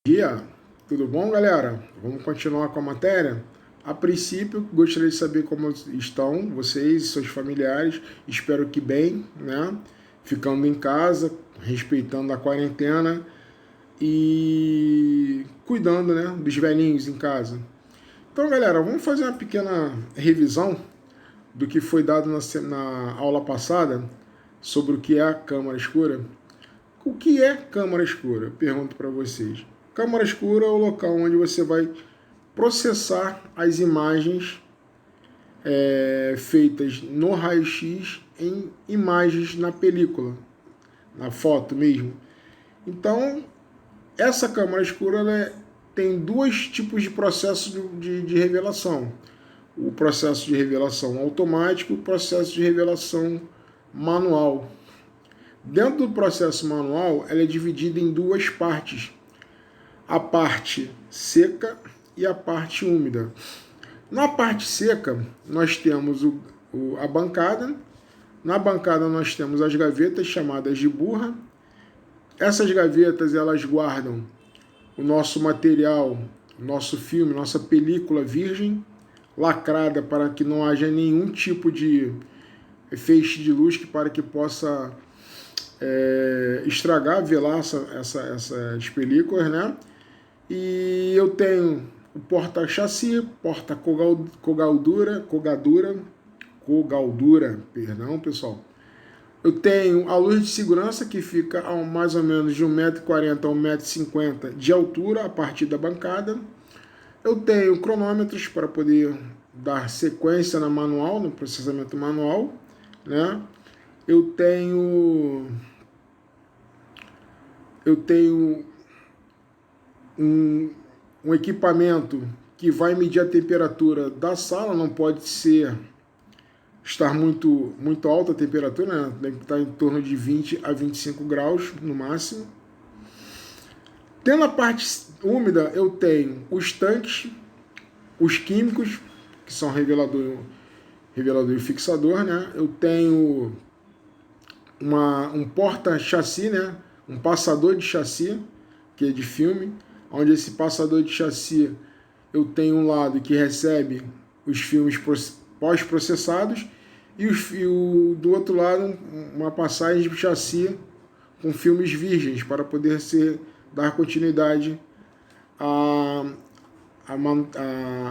Dia, tudo bom, galera? Vamos continuar com a matéria? A princípio, gostaria de saber como estão vocês e seus familiares. Espero que bem, né? Ficando em casa, respeitando a quarentena e cuidando, né, dos velhinhos em casa. Então, galera, vamos fazer uma pequena revisão do que foi dado na aula passada sobre o que é a câmara escura. O que é câmara escura? Pergunto para vocês. Câmara escura é o local onde você vai processar as imagens feitas no raio-x em imagens na película, na foto mesmo. Então, essa câmara escura tem dois tipos de processo de revelação. O processo de revelação automático e o processo de revelação manual. Dentro do processo manual, ela é dividida em duas partes. A parte seca e a parte úmida. Na parte seca, nós temos a bancada. Na bancada, nós temos as gavetas, chamadas de burra. Essas gavetas, elas guardam o nosso material, nosso filme, nossa película virgem, lacrada para que não haja nenhum tipo de feixe de luz para que possa estragar, velar essas películas, né? E eu tenho o porta-chassi, porta-cogadura, perdão, pessoal. Eu tenho a luz de segurança, que fica a mais ou menos de 1,40 m a 1,50 m de altura, a partir da bancada. Eu tenho cronômetros para poder dar sequência no processamento manual, né? Eu tenho um equipamento que vai medir a temperatura da sala, não pode estar muito alta a temperatura, né? Tem que estar em torno de 20 a 25 graus no máximo. Tendo a parte úmida, eu tenho os tanques, os químicos, que são revelador e fixador, né? Eu tenho um porta-chassi, né? Um passador de chassi, que é de filme, onde esse passador de chassi eu tenho um lado que recebe os filmes pós-processados e do outro lado uma passagem de chassi com filmes virgens para poder dar continuidade à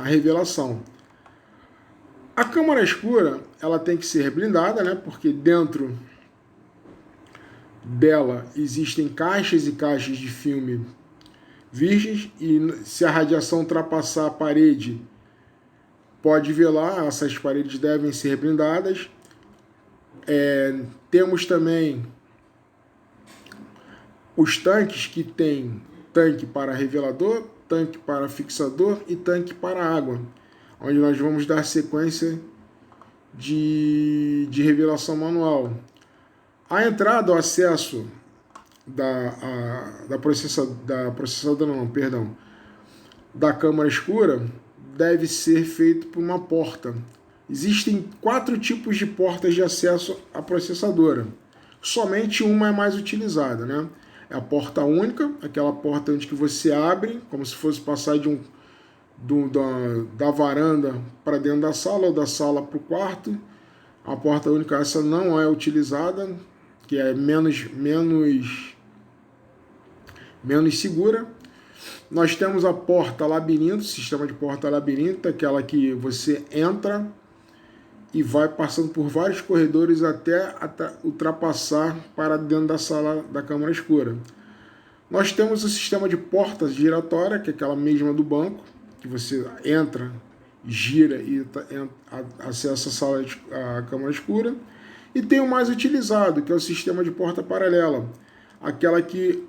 revelação. A câmara escura, ela tem que ser blindada, né? Porque dentro dela existem caixas e caixas de filme virgens, e se a radiação ultrapassar a parede, pode velar. Essas paredes devem ser blindadas. Temos também os tanques, que tem tanque para revelador, tanque para fixador e tanque para água, onde nós vamos dar sequência de revelação manual. A entrada, o acesso da câmara escura deve ser feito por uma porta. Existem 4 tipos de portas de acesso à processadora. Somente uma é mais utilizada, né? É a porta única, aquela porta onde que você abre, como se fosse passar da varanda para dentro da sala, ou da sala para o quarto. A porta única, essa não é utilizada, que é menos segura. Nós temos a porta labirinto, sistema de porta labirinto, aquela que você entra e vai passando por vários corredores até ultrapassar para dentro da sala da câmara escura. Nós temos o sistema de porta giratória, que é aquela mesma do banco, que você entra, gira e acessa a câmara escura. E tem o mais utilizado, que é o sistema de porta paralela, aquela que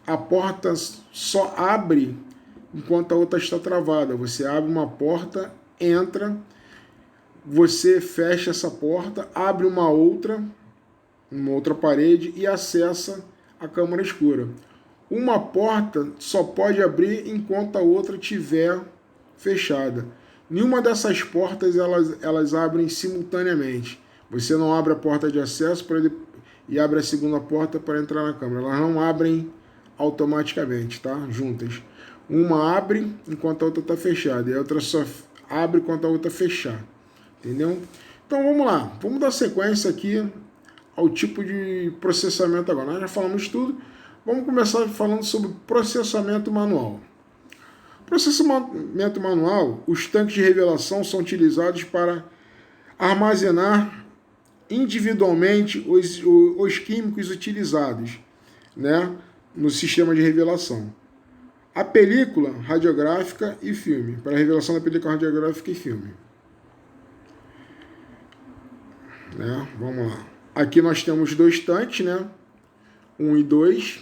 a porta só abre enquanto a outra está travada. Você abre uma porta, entra, você fecha essa porta, abre uma outra parede e acessa a câmara escura. Uma porta só pode abrir enquanto a outra estiver fechada. Nenhuma dessas portas elas abrem simultaneamente. Você não abre a porta de acesso e abre a segunda porta para entrar na câmara. Elas não abrem automaticamente, tá? Juntas. Uma abre enquanto a outra está fechada, e a outra só abre enquanto a outra fechar. Entendeu? Então vamos lá, vamos dar sequência aqui ao tipo de processamento agora. Nós já falamos tudo, vamos começar falando sobre processamento manual. Processamento manual, os tanques de revelação são utilizados para armazenar individualmente os químicos utilizados, né, no sistema de revelação. A película radiográfica e filme, para a revelação da película radiográfica e filme. Né? Vamos lá. Aqui nós temos dois tanques, né? 1 e 2,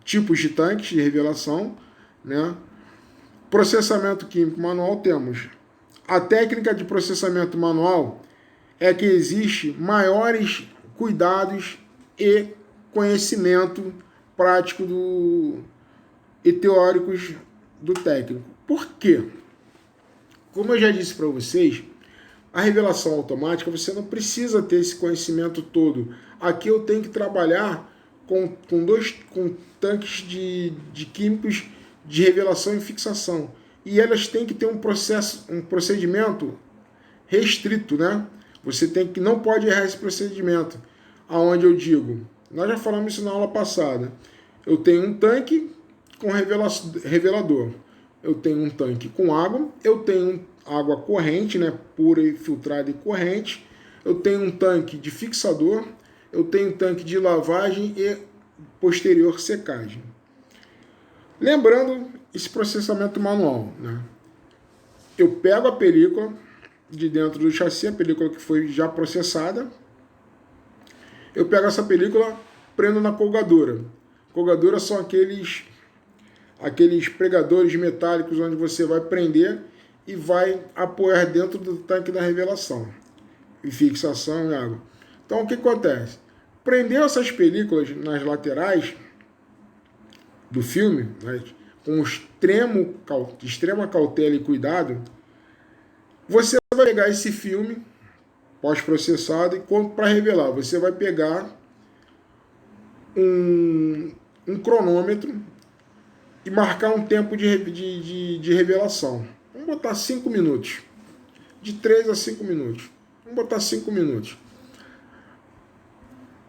tipos de tanques de revelação, né? Processamento químico manual temos. A técnica de processamento manual é que existe maiores cuidados e conhecimento prático e teóricos do técnico. Por quê? Como eu já disse para vocês, a revelação automática, você não precisa ter esse conhecimento todo. Aqui eu tenho que trabalhar com tanques de químicos de revelação e fixação. E elas têm que ter um procedimento restrito, né? Você não pode errar esse procedimento. Aonde eu digo, nós já falamos isso na aula passada. Eu tenho um tanque com revelador. Eu tenho um tanque com água, eu tenho água corrente, né, pura e filtrada e corrente. Eu tenho um tanque de fixador, eu tenho um tanque de lavagem e posterior secagem. Lembrando esse processamento manual, né? Eu pego a película de dentro do chassi, a película que foi já processada. Eu pego essa película, prendo na colgadora. Colgadora são aqueles pregadores metálicos onde você vai prender e vai apoiar dentro do tanque da revelação. E fixação e água. Então o que acontece? Prendeu essas películas nas laterais do filme, né, com extrema cautela e cuidado, você vai pegar esse filme pós-processado e para revelar, você vai pegar um cronômetro e marcar um tempo de revelação. Vamos botar 5 minutos. De 3 a 5 minutos. Vamos botar 5 minutos.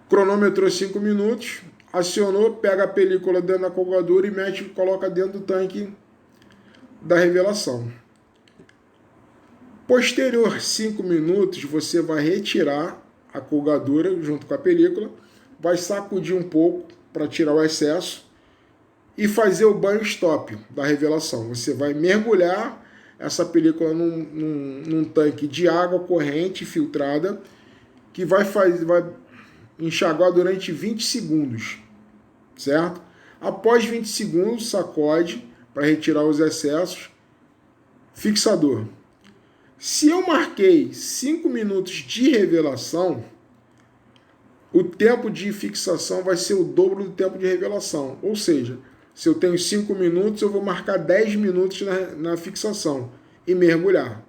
Cronometrou 5 minutos, acionou, pega a película dentro da colgadora e coloca dentro do tanque da revelação. Posterior 5 minutos, você vai retirar a colgadora junto com a película, vai sacudir um pouco para tirar o excesso e fazer o banho stop da revelação. Você vai mergulhar essa película num tanque de água corrente filtrada que vai enxaguar durante 20 segundos, certo? Após 20 segundos, sacode para retirar os excessos. Fixador. Se eu marquei 5 minutos de revelação, o tempo de fixação vai ser o dobro do tempo de revelação. Ou seja, se eu tenho 5 minutos, eu vou marcar 10 minutos na fixação e mergulhar.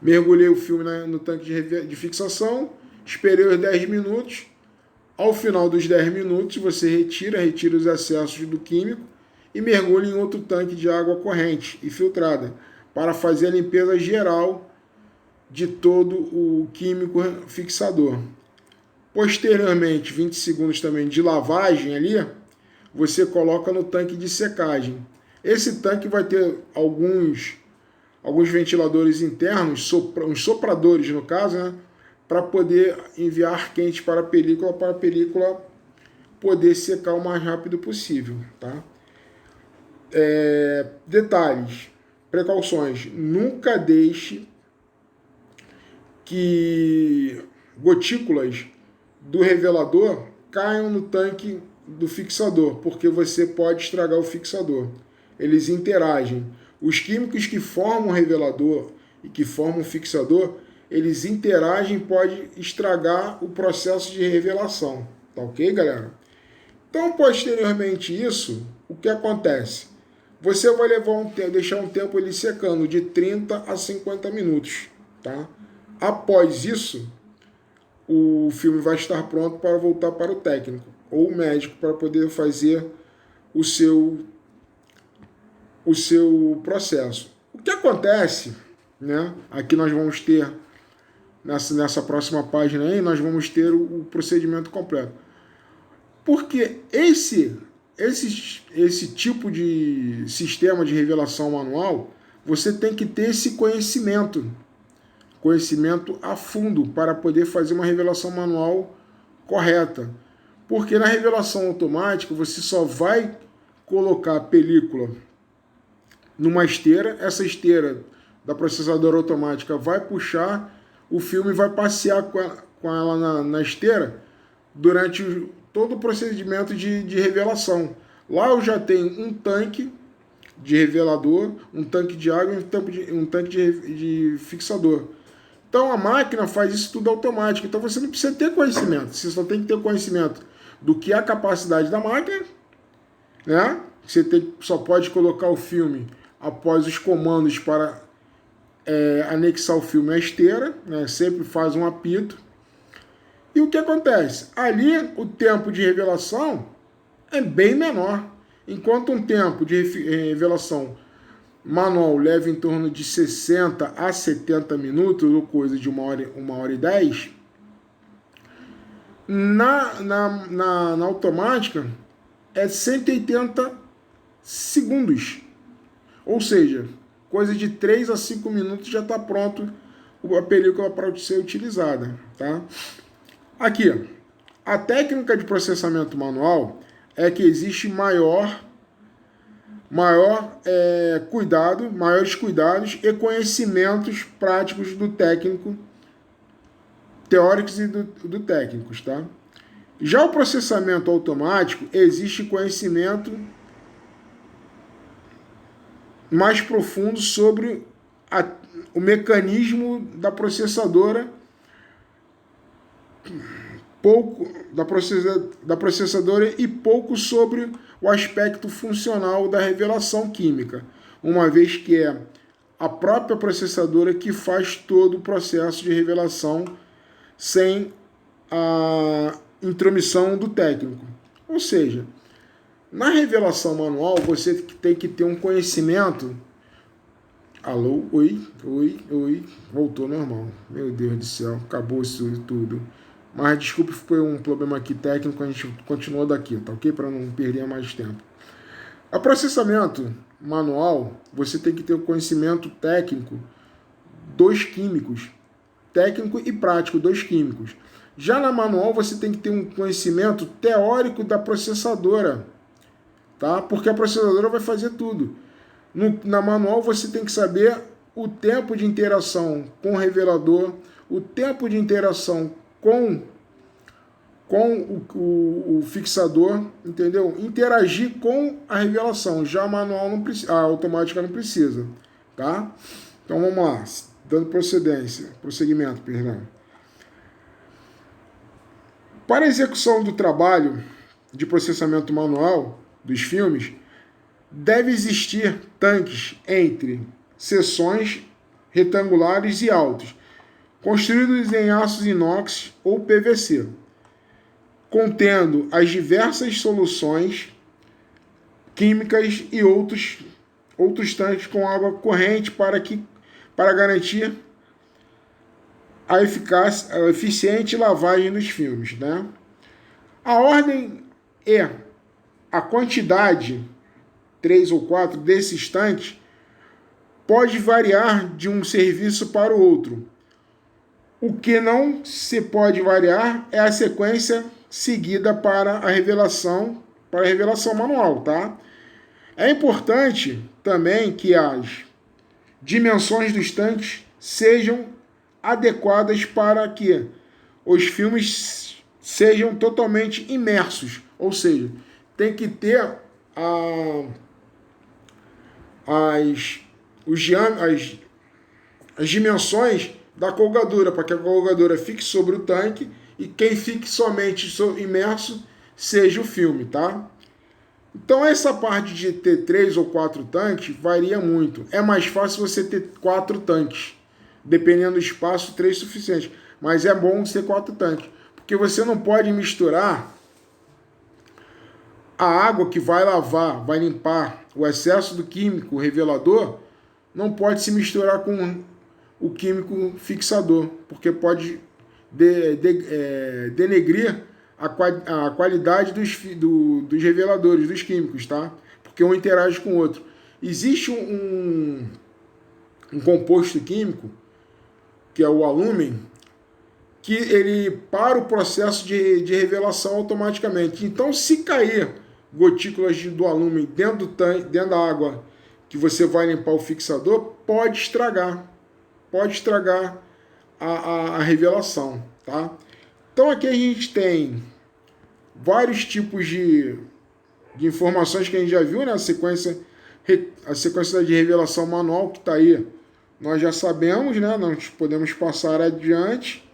Mergulhei o filme no tanque de fixação, esperei os 10 minutos. Ao final dos 10 minutos, você retira os excessos do químico e mergulha em outro tanque de água corrente e filtrada para fazer a limpeza geral de todo o químico fixador. Posteriormente, 20 segundos também de lavagem ali, você coloca no tanque de secagem. Esse tanque vai ter alguns ventiladores internos, uns sopradores no caso, né, para poder enviar ar quente para a película poder secar o mais rápido possível. Tá? Detalhes, precauções, nunca deixe que gotículas do revelador caiam no tanque do fixador, porque você pode estragar o fixador. Eles interagem. Os químicos que formam o revelador e que formam o fixador, eles interagem e pode estragar o processo de revelação. Tá ok, galera? Então, posteriormente isso, o que acontece? Você vai deixar um tempo ele secando de 30 a 50 minutos. Tá? Após isso, o filme vai estar pronto para voltar para o técnico. ou o médico para poder fazer o seu processo. O que acontece, né? Aqui nós vamos ter, nessa próxima página aí, nós vamos ter o procedimento completo. Porque esse tipo de sistema de revelação manual, você tem que ter esse conhecimento a fundo para poder fazer uma revelação manual correta. Porque na revelação automática, você só vai colocar a película numa esteira, essa esteira da processadora automática vai puxar o filme e vai passear com ela na esteira durante todo o procedimento de revelação. Lá eu já tenho um tanque de revelador, um tanque de água e um tanque de fixador. Então a máquina faz isso tudo automático. Então você não precisa ter conhecimento, você só tem que ter conhecimento do que é a capacidade da máquina, né? Você só pode colocar o filme após os comandos para anexar o filme à esteira, né? Sempre faz um apito. E o que acontece? Ali o tempo de revelação é bem menor. Enquanto um tempo de revelação manual leva em torno de 60 a 70 minutos, ou coisa de 1h e 10, na automática é 180 segundos. Ou seja, coisa de 3 a 5 minutos já está pronto a película para ser utilizada. Tá? Aqui, a técnica de processamento manual é que existe maiores cuidados e conhecimentos práticos do técnico, teóricos e do técnicos, tá? Já o processamento automático, existe conhecimento mais profundo sobre o mecanismo da processadora, da processadora e pouco sobre o aspecto funcional da revelação química, uma vez que é a própria processadora que faz todo o processo de revelação sem a intromissão do técnico. Ou seja, na revelação manual você tem que ter um conhecimento. Alô, oi, voltou normal. Meu Deus do céu, acabou isso tudo. Mas desculpe, foi um problema aqui técnico, a gente continuou daqui, tá ok? Para não perder mais tempo. A processamento manual, você tem que ter o conhecimento técnico dos químicos. Técnico e prático dos químicos. Já na manual, você tem que ter um conhecimento teórico da processadora, tá? Porque a processadora vai fazer tudo. Na manual, você tem que saber o tempo de interação com o revelador, o tempo de interação com o fixador, entendeu? Interagir com a revelação. Já a manual não precisa, a automática não precisa, tá? Então vamos lá, dando prosseguimento, perdão. Para a execução do trabalho de processamento manual dos filmes, deve existir tanques entre seções retangulares e altos, construídos em aços inox ou PVC, contendo as diversas soluções químicas e outros tanques com água corrente para garantir a eficiente lavagem dos filmes, né? A ordem e a quantidade, 3 ou 4, desses tanques pode variar de um serviço para o outro. O que não se pode variar é a sequência seguida para a revelação manual, tá? É importante também que as dimensões dos tanques sejam adequadas para que os filmes sejam totalmente imersos, ou seja, tem que ter as dimensões da colgadura, para que a colgadura fique sobre o tanque e quem fique somente imerso seja o filme, tá? Então essa parte de ter 3 ou 4 tanques varia muito. É mais fácil você ter 4 tanques, dependendo do espaço, 3 suficiente. Mas é bom ser 4 tanques, porque você não pode misturar a água que vai lavar, vai limpar o excesso do químico revelador, não pode se misturar com o químico fixador, porque pode denegrir a qualidade dos reveladores, dos químicos, tá? Porque um interage com o outro. Existe um composto químico, que é o alúmen, que ele para o processo de revelação automaticamente. Então, se cair gotículas do alúmen dentro da água que você vai limpar o fixador, pode estragar a revelação, tá? Então aqui a gente tem vários tipos de informações que a gente já viu, né? A sequência de revelação manual que está aí, nós já sabemos, né? Nós podemos passar adiante,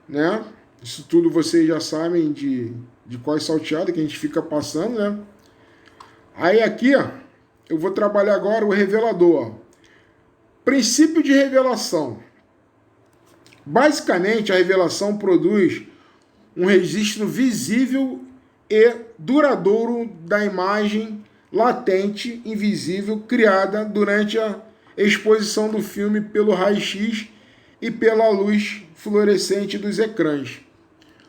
né? Isso tudo vocês já sabem de qual é salteado que a gente fica passando, né? Aí aqui, ó, eu vou trabalhar agora o revelador, ó. Princípio de revelação. Basicamente, a revelação produz um registro visível e duradouro da imagem latente, invisível, criada durante a exposição do filme pelo raio-x e pela luz fluorescente dos ecrãs.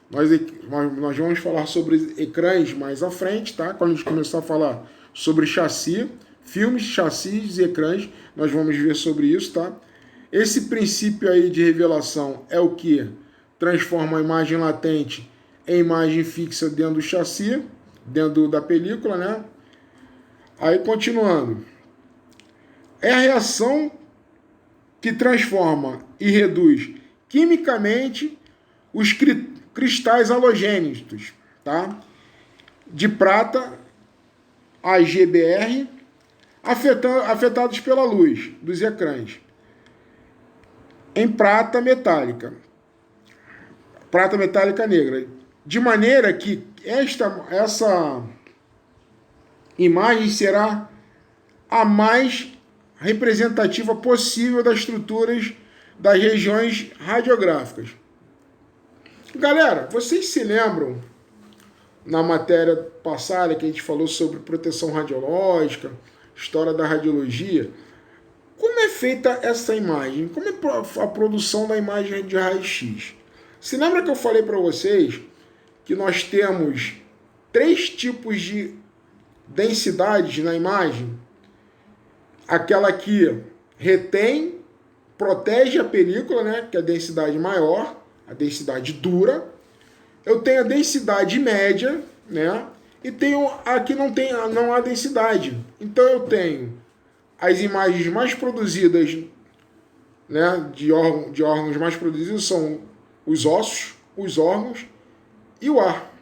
Nós vamos falar sobre ecrãs mais à frente, tá? Quando a gente começar a falar sobre chassi, filmes, chassis e ecrãs, nós vamos ver sobre isso, tá? Esse princípio aí de revelação é o que transforma a imagem latente em imagem fixa dentro do chassi, dentro da película, né? Aí, continuando. É a reação que transforma e reduz quimicamente os cristais halogênicos, tá? De prata a GBR, afetados pela luz dos ecrãs, em prata metálica negra, de maneira que essa imagem será a mais representativa possível das estruturas das regiões radiográficas. Galera, vocês se lembram na matéria passada que a gente falou sobre proteção radiológica, história da radiologia? Como é feita essa imagem? Como é a produção da imagem de raio-x? Se lembra que eu falei para vocês que nós temos 3 tipos de densidades na imagem? Aquela que retém, protege a película, né, que é a densidade maior, a densidade dura. Eu tenho a densidade média, né, e tenho a que não há densidade. Então eu tenho as imagens mais produzidas, né, de órgãos mais produzidos são os ossos, os órgãos e o ar.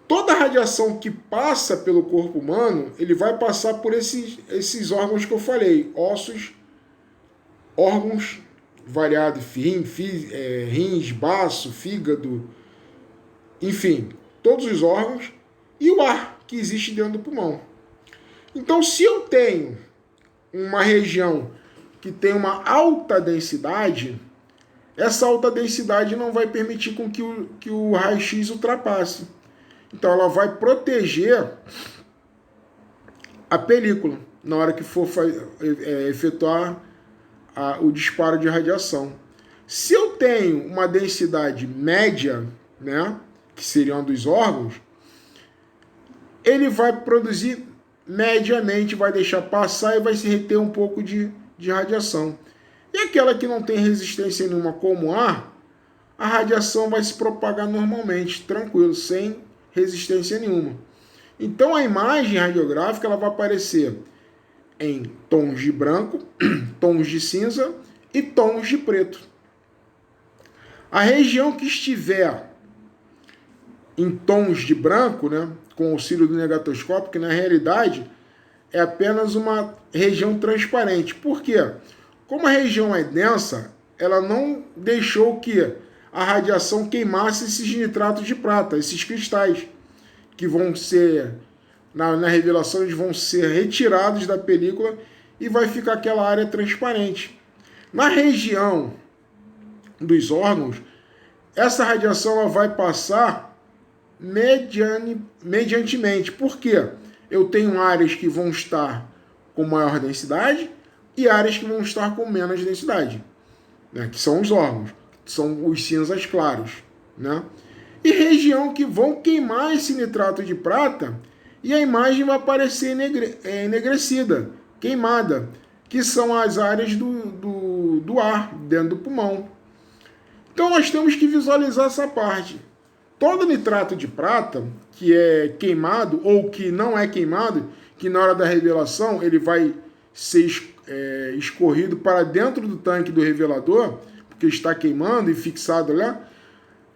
Toda a radiação que passa pelo corpo humano, ele vai passar por esses órgãos que eu falei, ossos, órgãos variados, rins, baço, fígado, enfim, todos os órgãos, e o ar que existe dentro do pulmão. Então, se eu tenho uma região que tem uma alta densidade, essa alta densidade não vai permitir com que o raio-x ultrapasse. Então, ela vai proteger a película na hora que for efetuar o disparo de radiação. Se eu tenho uma densidade média, né, que seria um dos órgãos, ele vai produzir mediamente, vai deixar passar e vai se reter um pouco de radiação. E aquela que não tem resistência nenhuma, como o ar, a radiação vai se propagar normalmente, tranquilo, sem resistência nenhuma. Então a imagem radiográfica ela vai aparecer em tons de branco, tons de cinza e tons de preto. A região que estiver em tons de branco, né, com auxílio do negatoscópio, que na realidade é apenas uma região transparente. Por quê? Como a região é densa, ela não deixou que a radiação queimasse esses nitratos de prata, esses cristais, que vão ser, na revelação, eles vão ser retirados da película e vai ficar aquela área transparente. Na região dos órgãos, essa radiação ela vai passar mediantemente. Por quê? Eu tenho áreas que vão estar com maior densidade e áreas que vão estar com menos densidade, né? Que são os órgãos, que são os cinzas claros, né? E região que vão queimar esse nitrato de prata e a imagem vai aparecer enegrecida, queimada, que são as áreas do ar dentro do pulmão. Então nós temos que visualizar essa parte. Todo nitrato de prata que é queimado ou que não é queimado, que na hora da revelação ele vai ser escorrido para dentro do tanque do revelador, porque está queimando e fixado lá,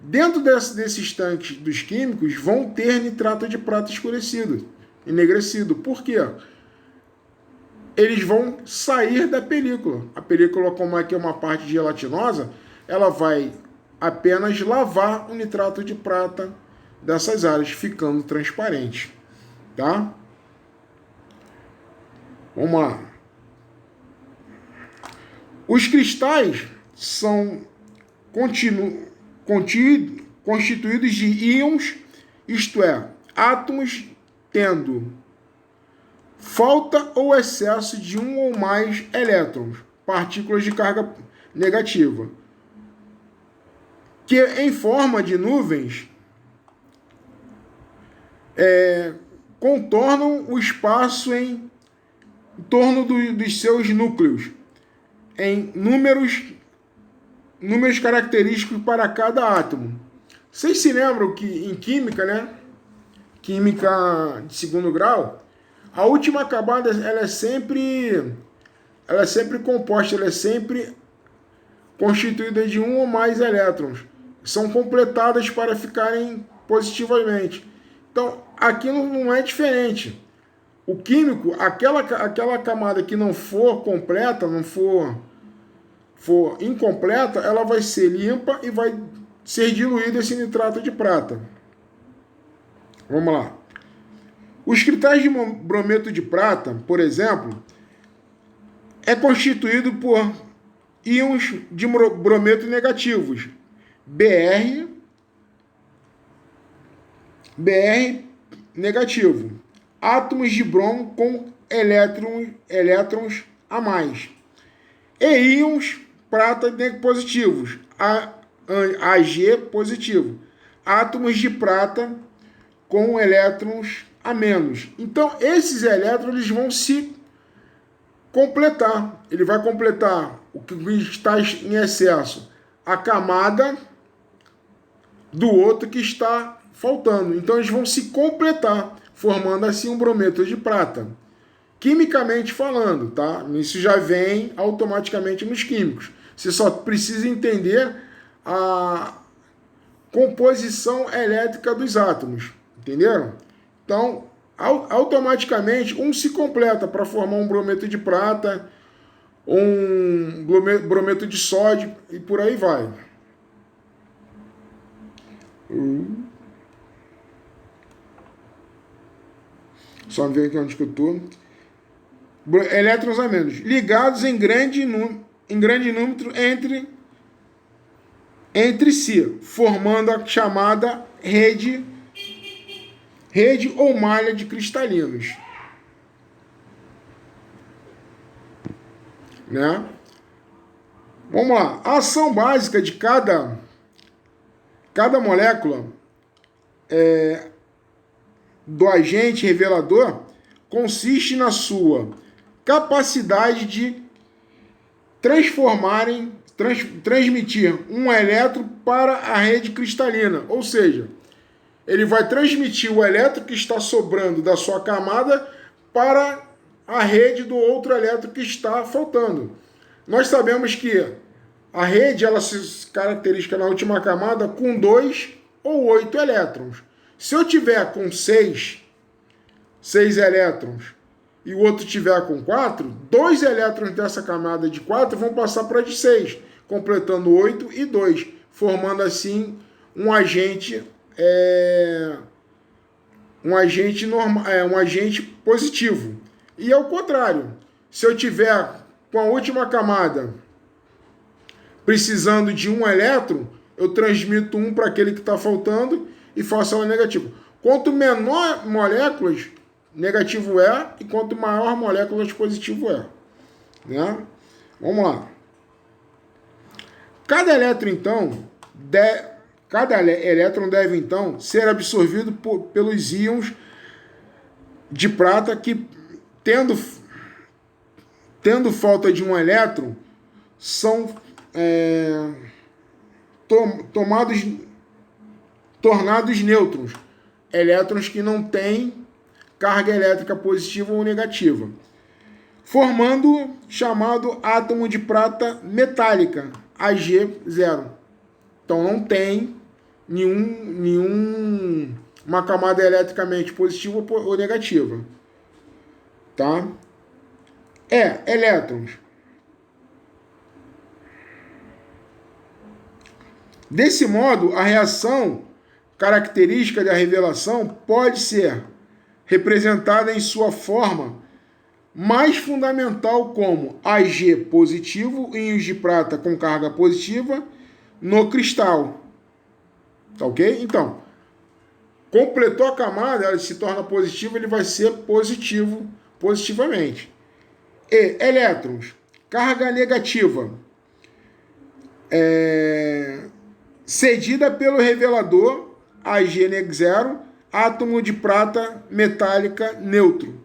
dentro desses tanques dos químicos vão ter nitrato de prata escurecido, enegrecido. Por quê? Eles vão sair da película. A película, como aqui é uma parte gelatinosa, ela vai apenas lavar o nitrato de prata dessas áreas, ficando transparente. Tá? Vamos lá. Os cristais são constituídos de íons, isto é, átomos tendo falta ou excesso de um ou mais elétrons, partículas de carga negativa, que em forma de nuvens contornam o espaço em torno dos seus núcleos, em números característicos para cada átomo. Vocês se lembram que em química, né? Química de segundo grau, a última camada ela é sempre composta, ela é sempre constituída de um ou mais elétrons. São completadas para ficarem positivamente. Então, aqui não é diferente. O químico, aquela camada que não for completa, não for incompleta, ela vai ser limpa e vai ser diluído esse nitrato de prata. Vamos lá. Os cristais de brometo de prata, por exemplo, é constituído por íons de brometo negativos, Br negativo, átomos de bromo com elétrons a mais, e íons prata positivos, Ag positivo, átomos de prata com elétrons a menos. Então, esses elétrons eles vão se completar. Ele vai completar o que está em excesso, a camada do outro que está faltando. Então, eles vão se completar, formando assim um brometo de prata. Quimicamente falando, tá? Isso já vem automaticamente nos químicos. Você só precisa entender a composição elétrica dos átomos. Entenderam? Então, automaticamente, um se completa para formar um brometo de prata, um brometo de sódio e por aí vai. Só ver aqui onde que eu estou. Elétrons a menos, ligados em grande número entre si, formando a chamada rede ou malha de cristalinos. Né? Vamos lá. A ação básica de cada molécula do agente revelador consiste na sua capacidade de transmitir um elétron para a rede cristalina, ou seja, ele vai transmitir o elétron que está sobrando da sua camada para a rede do outro elétron que está faltando. Nós sabemos que a rede ela se caracteriza na última camada com 2 ou 8 elétrons. Se eu tiver com 6 elétrons e o outro tiver com 4, 2 elétrons dessa camada de 4 vão passar para a de 6, completando 8 e 2, formando assim um agente positivo. E ao contrário, se eu tiver com a última camada precisando de um elétron, eu transmito um para aquele que está faltando e faço ela negativa. Quanto menor moléculas, negativo é, e quanto maior moléculas, positivo é. Né? Vamos lá. Cada elétron, então, ser absorvido pelos íons de prata que, tendo falta de um elétron, são tornados nêutrons, elétrons que não têm carga elétrica positiva ou negativa, formando chamado átomo de prata metálica, Ag0. Então não tem uma camada eletricamente positiva ou negativa. Tá? Elétrons. Desse modo, a reação característica da revelação pode ser representada em sua forma mais fundamental como Ag positivo, íons de prata com carga positiva no cristal. Tá ok? Então, completou a camada, ela se torna positiva, ele vai ser positivo positivamente. E elétrons, carga negativa, cedida pelo revelador Ag0, átomo de prata metálica neutro,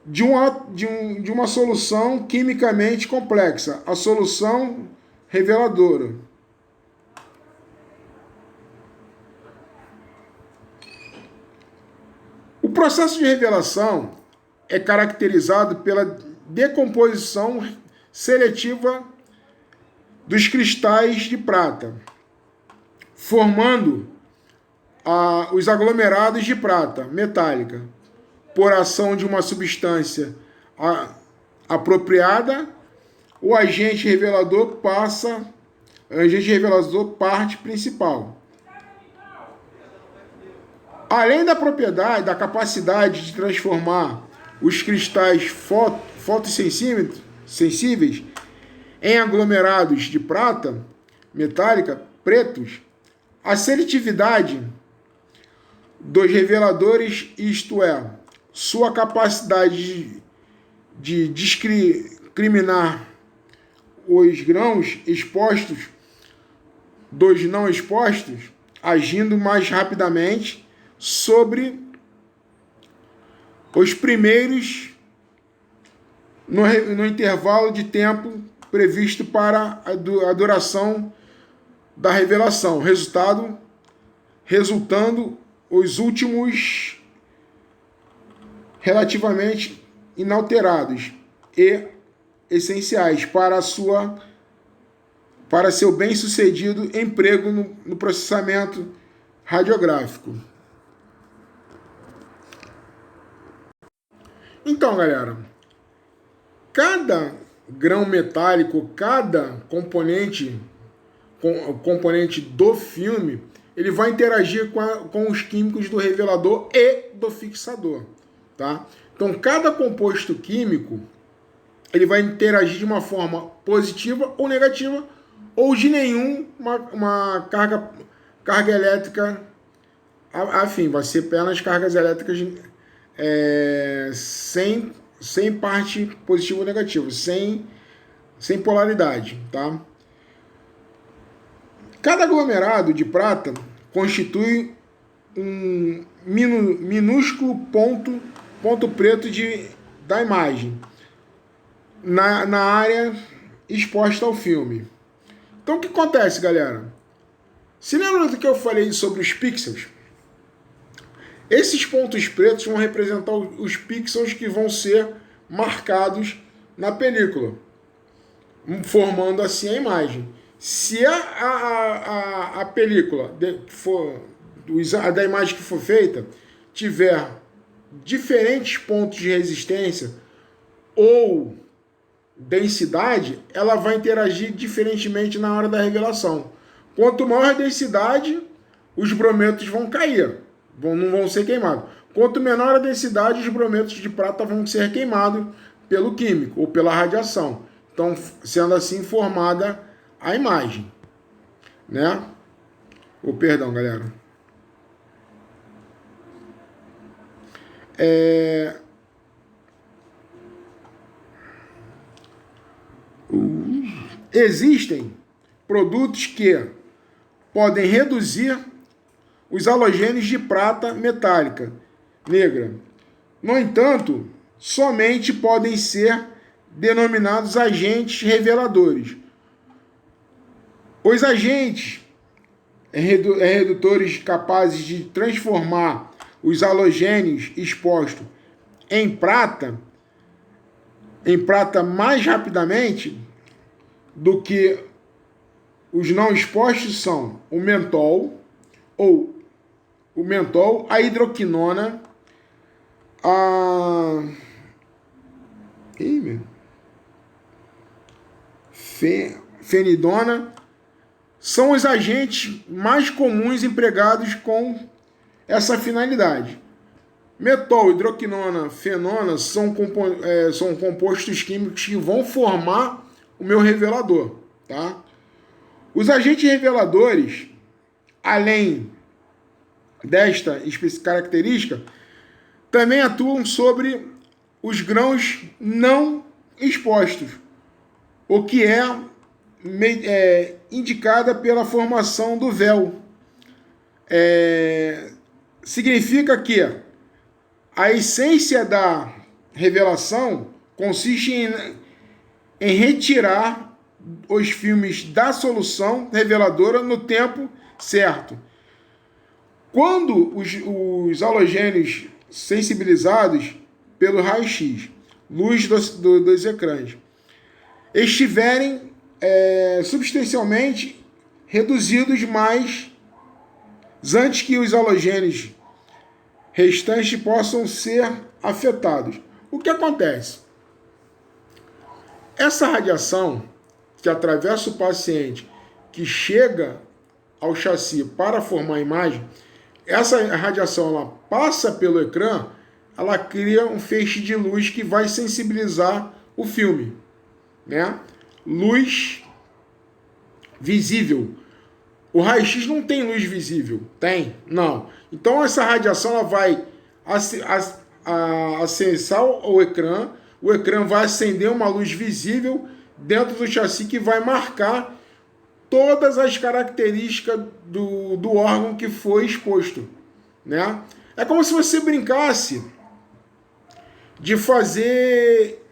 de uma solução quimicamente complexa, a solução reveladora. O processo de revelação é caracterizado pela decomposição seletiva dos cristais de prata, formando os aglomerados de prata metálica, por ação de uma substância apropriada, o agente revelador parte principal. Além da capacidade de transformar os cristais fotossensíveis em aglomerados de prata metálica pretos, a seletividade dos reveladores, isto é, sua capacidade de discriminar os grãos expostos dos não expostos, agindo mais rapidamente sobre os primeiros no intervalo de tempo previsto para a duração da revelação, resultando os últimos relativamente inalterados e essenciais para seu bem-sucedido emprego no processamento radiográfico. Então, galera, cada grão metálico, cada componente do filme, ele vai interagir com os químicos do revelador e do fixador, tá? Então, cada composto químico, ele vai interagir de uma forma positiva ou negativa, ou de uma carga elétrica afim. Vai ser apenas cargas elétricas sem parte positiva ou negativa, sem polaridade, tá? Cada aglomerado de prata constitui um minúsculo ponto preto da imagem na área exposta ao filme. Então, o que acontece, galera? Se lembra do que eu falei sobre os pixels? Esses pontos pretos vão representar os pixels que vão ser marcados na película, formando assim a imagem. Se a película da imagem que for feita tiver diferentes pontos de resistência ou densidade, ela vai interagir diferentemente na hora da revelação. Quanto maior a densidade, os brometos vão cair, não vão ser queimados. Quanto menor a densidade, os brometos de prata vão ser queimados pelo químico ou pela radiação. Então, sendo assim formada a imagem, né? Perdão, galera. Existem produtos que podem reduzir os halogênios de prata metálica negra. No entanto, somente podem ser denominados agentes reveladores. Os agentes redutores capazes de transformar os halogênios expostos em prata mais rapidamente do que os não expostos são o mentol, a hidroquinona, a fenidona, são os agentes mais comuns empregados com essa finalidade. Metol, hidroquinona, fenona são compostos químicos que vão formar o meu revelador, tá? Os agentes reveladores, além desta característica, também atuam sobre os grãos não expostos, o que é indicada pela formação do véu. Significa que a essência da revelação consiste em retirar os filmes da solução reveladora no tempo certo. Quando os halogênios sensibilizados pelo raio-x, luz dos ecrãs, estiverem substancialmente reduzidos mais antes que os halogênios restantes possam ser afetados. O que acontece? Essa radiação que atravessa o paciente, que chega ao chassi para formar a imagem, essa radiação ela passa pelo ecrã, ela cria um feixe de luz que vai sensibilizar o filme, né? Luz visível. O raio-x não tem luz visível? Tem? Não. Então essa radiação ela vai acessar o ecrã vai acender uma luz visível dentro do chassi que vai marcar todas as características do órgão que foi exposto, né? É como se você brincasse de fazer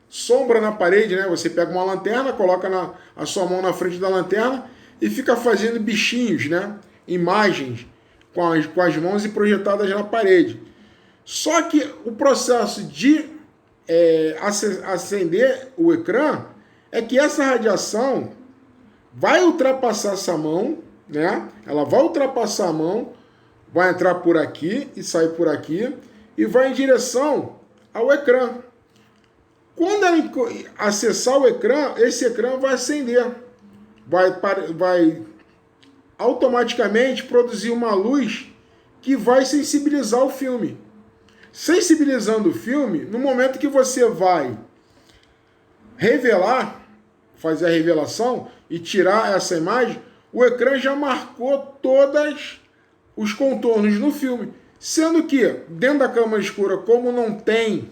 sombra na parede, né? Você pega uma lanterna, coloca a sua mão na frente da lanterna e fica fazendo bichinhos, né? Imagens com as mãos e projetadas na parede. Só que o processo de acender o ecrã é que essa radiação vai ultrapassar essa mão, né? Ela vai ultrapassar a mão, vai entrar por aqui e sair por aqui e vai em direção ao ecrã. Quando ela acessar o ecrã, esse ecrã vai acender. Vai automaticamente produzir uma luz que vai sensibilizar o filme. Sensibilizando o filme, no momento que você vai revelar, fazer a revelação e tirar essa imagem, o ecrã já marcou todos os contornos no filme. Sendo que, dentro da câmara escura, como não tem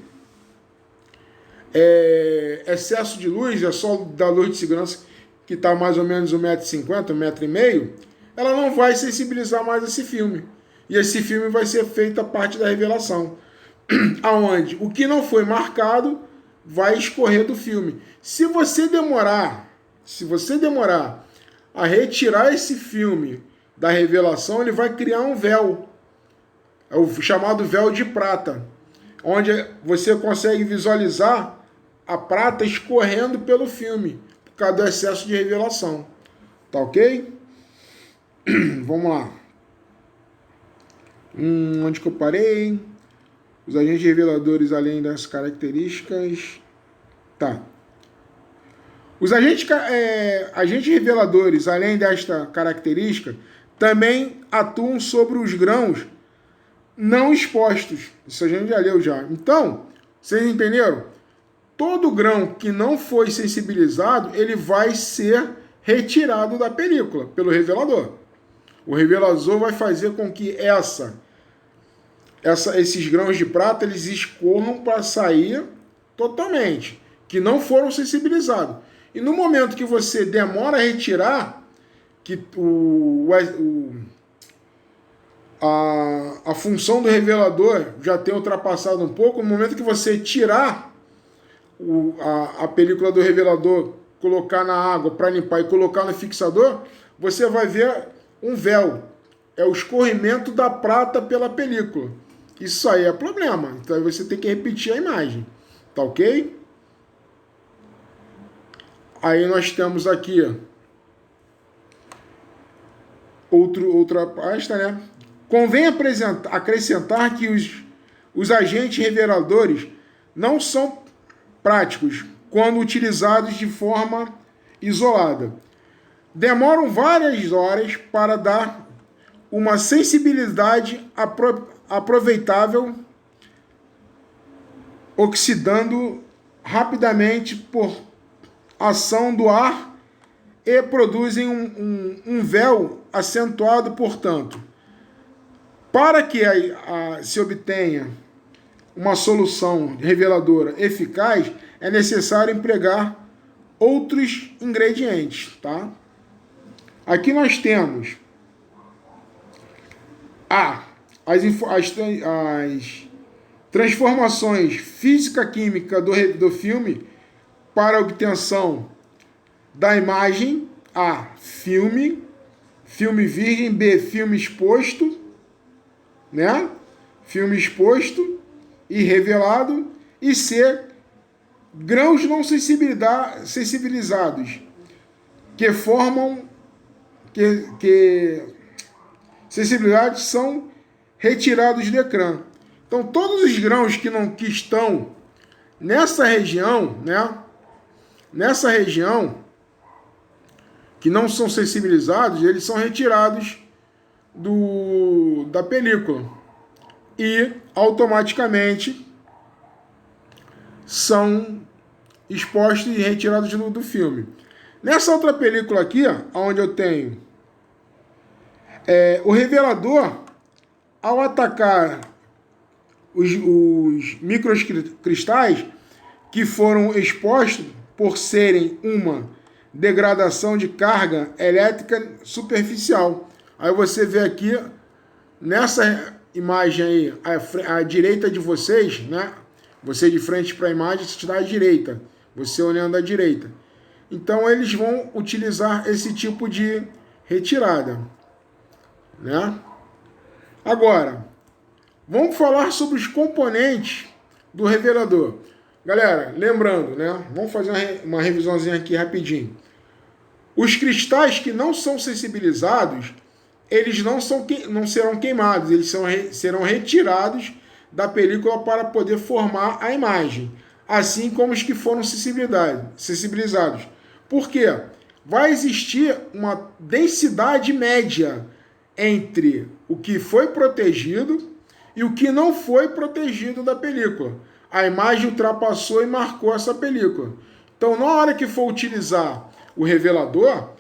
excesso de luz, é só da luz de segurança que está mais ou menos 1,50 m, 1,5 m, ela não vai sensibilizar mais esse filme. E esse filme vai ser feita parte da revelação. Aonde o que não foi marcado vai escorrer do filme. Se você demorar a retirar esse filme da revelação, ele vai criar um véu, é o chamado véu de prata, onde você consegue visualizar a prata escorrendo pelo filme, por causa do excesso de revelação. Tá ok? Vamos lá. Onde que eu parei? Os agentes reveladores, além das características... Tá. Os agentes reveladores, além desta característica, também atuam sobre os grãos não expostos. Isso a gente já leu já. Então, vocês entenderam? Todo grão que não foi sensibilizado, ele vai ser retirado da película pelo revelador. O revelador vai fazer com que essa esses grãos de prata eles escorram para sair totalmente, que não foram sensibilizados. E no momento que você demora a retirar, que a função do revelador já tem ultrapassado um pouco, no momento que você tirar a película do revelador, colocar na água para limpar e colocar no fixador, você vai ver um véu. É o escorrimento da prata pela película. Isso aí é problema. Então você tem que repetir a imagem. Tá ok? Aí nós temos aqui outra pasta, né? Convém acrescentar que os agentes reveladores não são práticos quando utilizados de forma isolada. Demoram várias horas para dar uma sensibilidade aproveitável, oxidando rapidamente por ação do ar e produzem um véu acentuado, portanto. Para que se obtenha uma solução reveladora eficaz, é necessário empregar outros ingredientes, tá? Aqui nós temos as transformações física-química do filme para a obtenção da imagem. A, filme virgem. B, filme exposto, né? Filme exposto e revelado. E C, grãos não sensibilizados, que formam que sensibilidades são retirados do ecrã. Então, todos os grãos que estão nessa região, né? Nessa região, que não são sensibilizados, eles são retirados da película e automaticamente são expostos e retirados do filme. Nessa outra película aqui, onde eu tenho o revelador, ao atacar os microcristais que foram expostos por serem uma degradação de carga elétrica superficial. Aí você vê aqui, nessa imagem aí, à direita de vocês, né? Você de frente para a imagem está à direita, você olhando à direita. Então eles vão utilizar esse tipo de retirada, né? Agora, vamos falar sobre os componentes do revelador. Galera, lembrando, né? Vamos fazer uma revisãozinha aqui rapidinho. Os cristais que não são sensibilizados, eles não serão queimados, eles serão retirados da película para poder formar a imagem, assim como os que foram sensibilizados. Por quê? Vai existir uma densidade média entre o que foi protegido e o que não foi protegido da película. A imagem ultrapassou e marcou essa película. Então, na hora que for utilizar o revelador,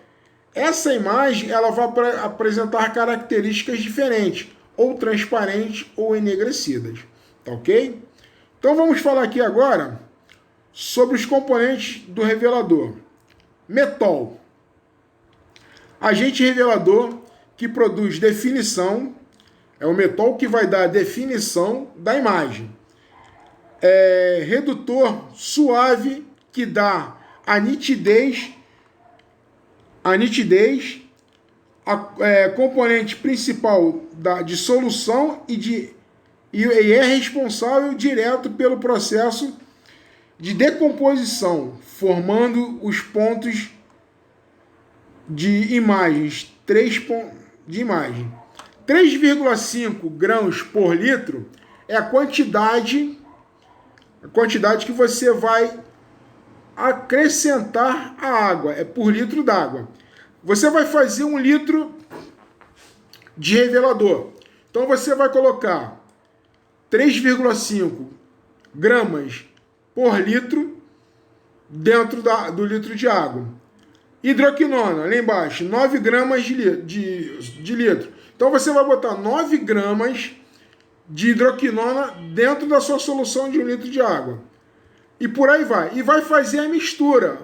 essa imagem ela vai apresentar características diferentes, ou transparentes ou enegrecidas. Tá ok? Então, vamos falar aqui agora sobre os componentes do revelador. Metol. Agente revelador que produz definição. É o metol que vai dar a definição da imagem. Redutor suave que dá a nitidez. Componente principal de solução e é responsável direto pelo processo de decomposição, formando os pontos de imagens, 3,5 grãos por litro é a quantidade que você vai acrescentar a água, é por litro d'água. Você vai fazer 1 litro de revelador. Então você vai colocar 3,5 gramas por litro dentro do litro de água. Hidroquinona, lá embaixo, 9 gramas de litro. Então você vai botar 9 gramas de hidroquinona dentro da sua solução de 1 litro de água. E por aí vai. E vai fazer a mistura.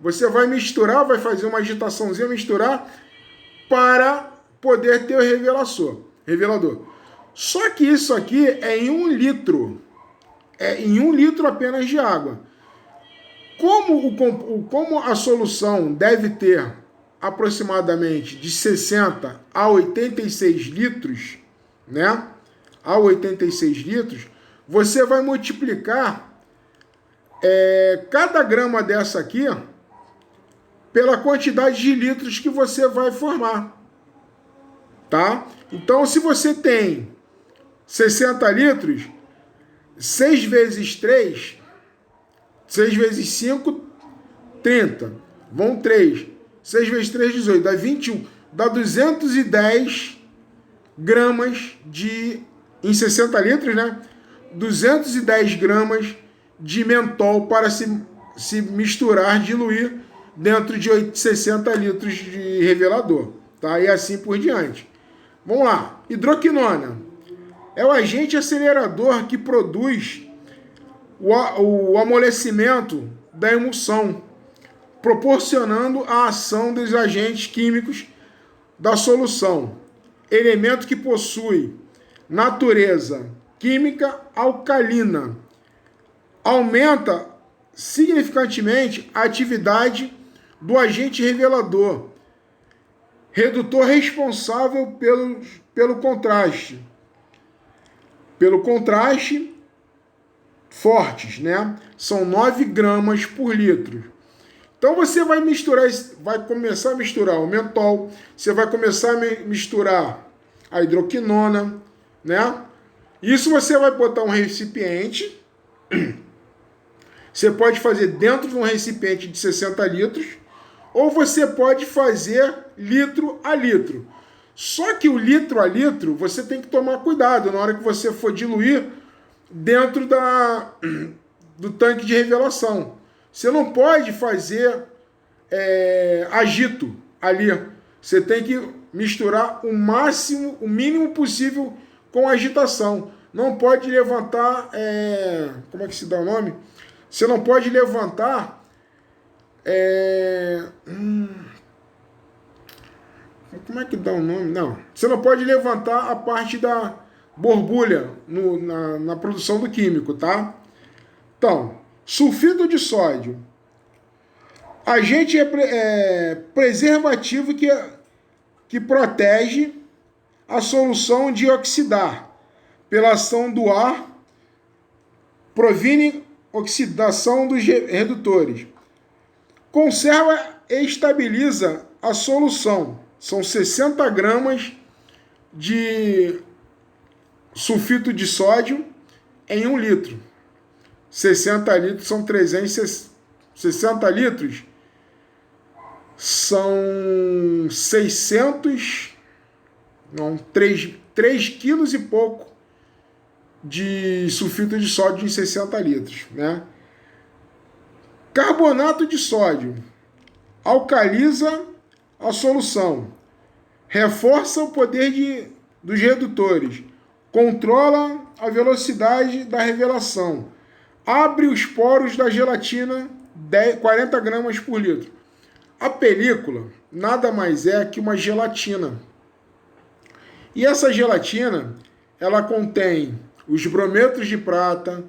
Você vai misturar, vai fazer uma agitaçãozinha, misturar para poder ter o revelador. Só que isso aqui é em 1 litro. É em 1 litro apenas de água. Como a solução deve ter aproximadamente de 60 a 86 litros, né? A 86 litros, você vai multiplicar cada grama dessa aqui pela quantidade de litros que você vai formar, tá? Então, se você tem 60 litros, 6 vezes 3, 6 vezes 5, 30. Vão 3. 6 vezes 3, 18. Dá 21. Dá 210 gramas em 60 litros, né? 210 gramas de mentol para se misturar, diluir dentro de 60 litros de revelador, tá? E assim por diante. Vamos lá. Hidroquinona é o agente acelerador que produz o amolecimento da emulsão, proporcionando a ação dos agentes químicos da solução, elemento que possui natureza química alcalina. Aumenta significativamente a atividade do agente revelador, redutor responsável pelo contraste. Pelo contraste fortes, né? São 9 gramas por litro. Então você vai misturar, vai começar a misturar o mentol, você vai começar a misturar a hidroquinona, né? Isso você vai botar um recipiente. Você pode fazer dentro de um recipiente de 60 litros, ou você pode fazer litro a litro. Só que o litro a litro, você tem que tomar cuidado na hora que você for diluir dentro do tanque de revelação. Você não pode fazer agito ali. Você tem que misturar o mínimo possível com agitação. Não pode levantar, como é que se dá o nome? Você não pode levantar como é que dá o nome? Não. Você não pode levantar a parte da borbulha na produção do químico, tá? Então, sulfito de sódio. Agente preservativo que protege a solução de oxidar pela ação do ar, provine oxidação dos redutores. Conserva e estabiliza a solução. São 60 gramas de sulfito de sódio em 1 litro. 60 litros são 360 litros. São 3 quilos e pouco de sulfito de sódio em 60 litros, né? Carbonato de sódio alcaliza a solução, reforça o poder dos redutores, controla a velocidade da revelação, abre os poros da gelatina 40 gramas por litro. A película nada mais é que uma gelatina. E essa gelatina, ela contém os brometos de prata,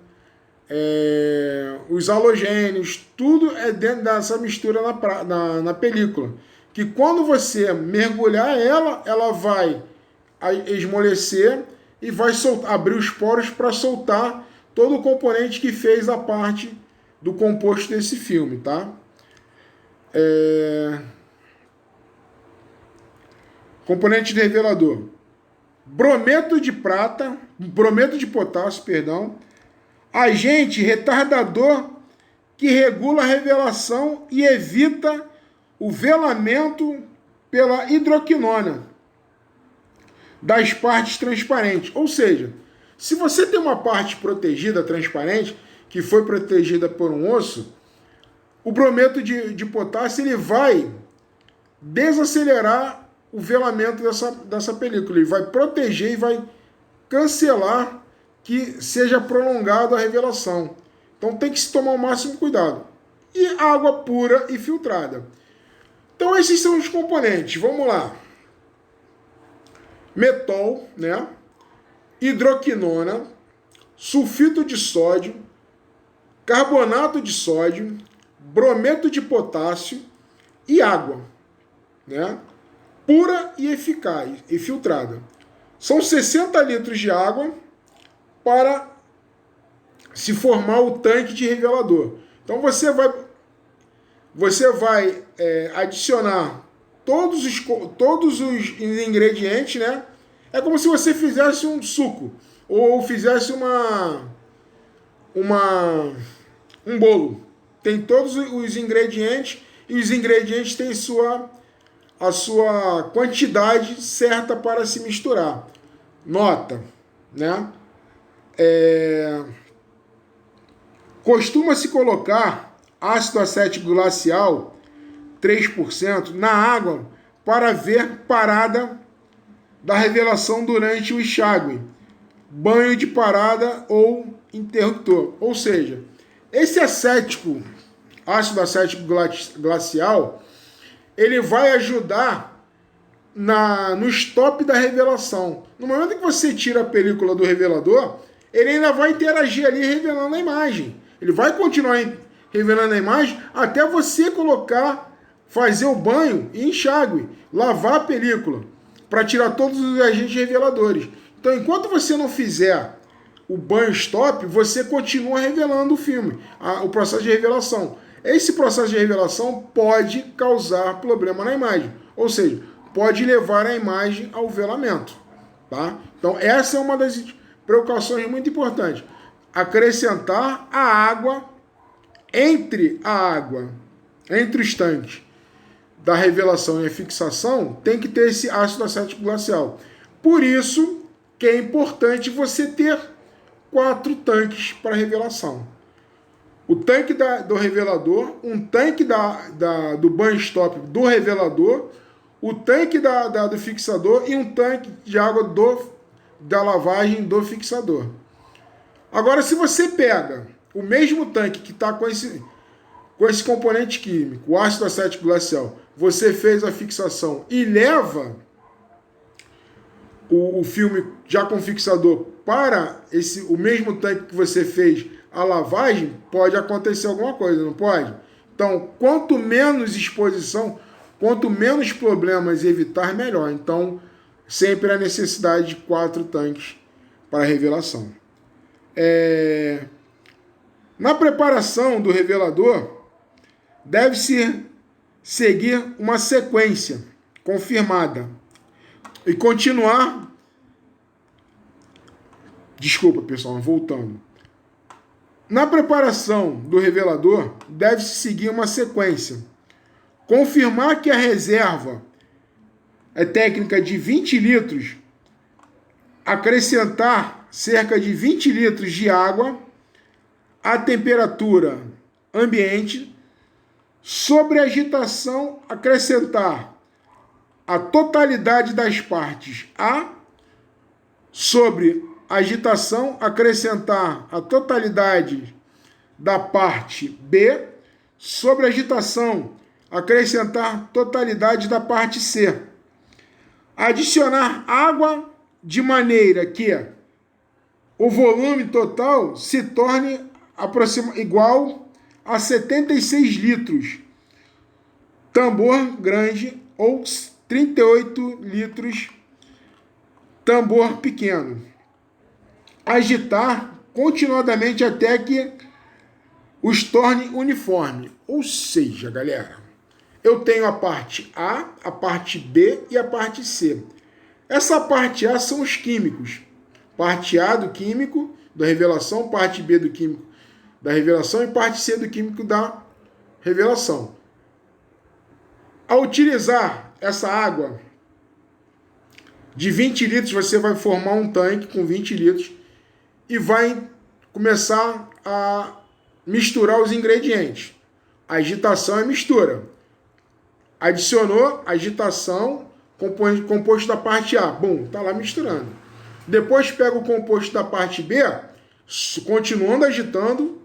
os halogênios, tudo é dentro dessa mistura na película. Que quando você mergulhar ela vai esmorecer e vai abrir os poros para soltar todo o componente que fez a parte do composto desse filme, tá? Componente de revelador: brometo de potássio, agente retardador que regula a revelação e evita o velamento pela hidroquinona das partes transparentes. Ou seja, se você tem uma parte protegida, transparente, que foi protegida por um osso, o brometo de potássio ele vai desacelerar o velamento dessa película. Ele vai proteger e vai cancelar que seja prolongado a revelação. Então tem que se tomar o máximo cuidado. E água pura e filtrada. Então esses são os componentes. Vamos lá. Metol, né? Hidroquinona, sulfito de sódio, carbonato de sódio, brometo de potássio e água, né? Pura e eficaz e filtrada. São 60 litros de água para se formar o tanque de revelador. Então você vai adicionar todos os ingredientes, né? É como se você fizesse um suco ou fizesse um bolo. Tem todos os ingredientes e os ingredientes têm a sua quantidade certa para se misturar. Nota, né? Costuma-se colocar ácido acético glacial 3% na água para ver parada da revelação durante o enxágue, banho de parada ou interruptor. Ou seja, esse ácido acético glacial, ele vai ajudar no stop da revelação. No momento que você tira a película do revelador, ele ainda vai interagir ali revelando a imagem. Ele vai continuar revelando a imagem até você fazer o banho e enxágue, lavar a película, para tirar todos os agentes reveladores. Então, enquanto você não fizer o banho stop, você continua revelando o filme, o processo de revelação. Esse processo de revelação pode causar problema na imagem, ou seja, pode levar a imagem ao velamento. Tá? Então, essa é uma das precauções muito importantes. Acrescentar a água entre os tanques da revelação e a fixação, tem que ter esse ácido acético glacial. Por isso que é importante você ter 4 tanques para revelação. O tanque do revelador, um tanque do banho stop do revelador, o tanque do fixador e um tanque de água da lavagem do fixador. Agora, se você pega o mesmo tanque que está com esse componente químico, o ácido acético glacial, você fez a fixação e leva o filme já com fixador para o mesmo tanque que você fez a lavagem, pode acontecer alguma coisa, não pode? Então, quanto menos exposição, quanto menos problemas evitar, melhor. Então, sempre a necessidade de 4 tanques para revelação. Na preparação do revelador, deve-se seguir uma sequência confirmada e continuar. Desculpa, pessoal, voltando. Na preparação do revelador, deve-se seguir uma sequência. Confirmar que a reserva é técnica de 20 litros, acrescentar cerca de 20 litros de água à temperatura ambiente. Sobre a agitação, acrescentar a totalidade das partes A. Sobre a agitação, acrescentar a totalidade da parte B. Sobre a agitação, acrescentar a totalidade da parte C. Adicionar água de maneira que o volume total se torne igual a 76 litros, tambor grande, ou 38 litros, tambor pequeno. Agitar continuadamente até que os torne uniforme. Ou seja, galera, eu tenho a parte A, a parte B e a parte C. Essa parte A são os químicos. Parte A do químico, da revelação, parte B do químico da revelação e parte C do químico da revelação. Ao utilizar essa água de 20 litros, você vai formar um tanque com 20 litros e vai começar a misturar os ingredientes. A agitação é mistura. Adicionou agitação, composto da parte A. Bom, tá lá misturando. Depois pega o composto da parte B, continuando agitando,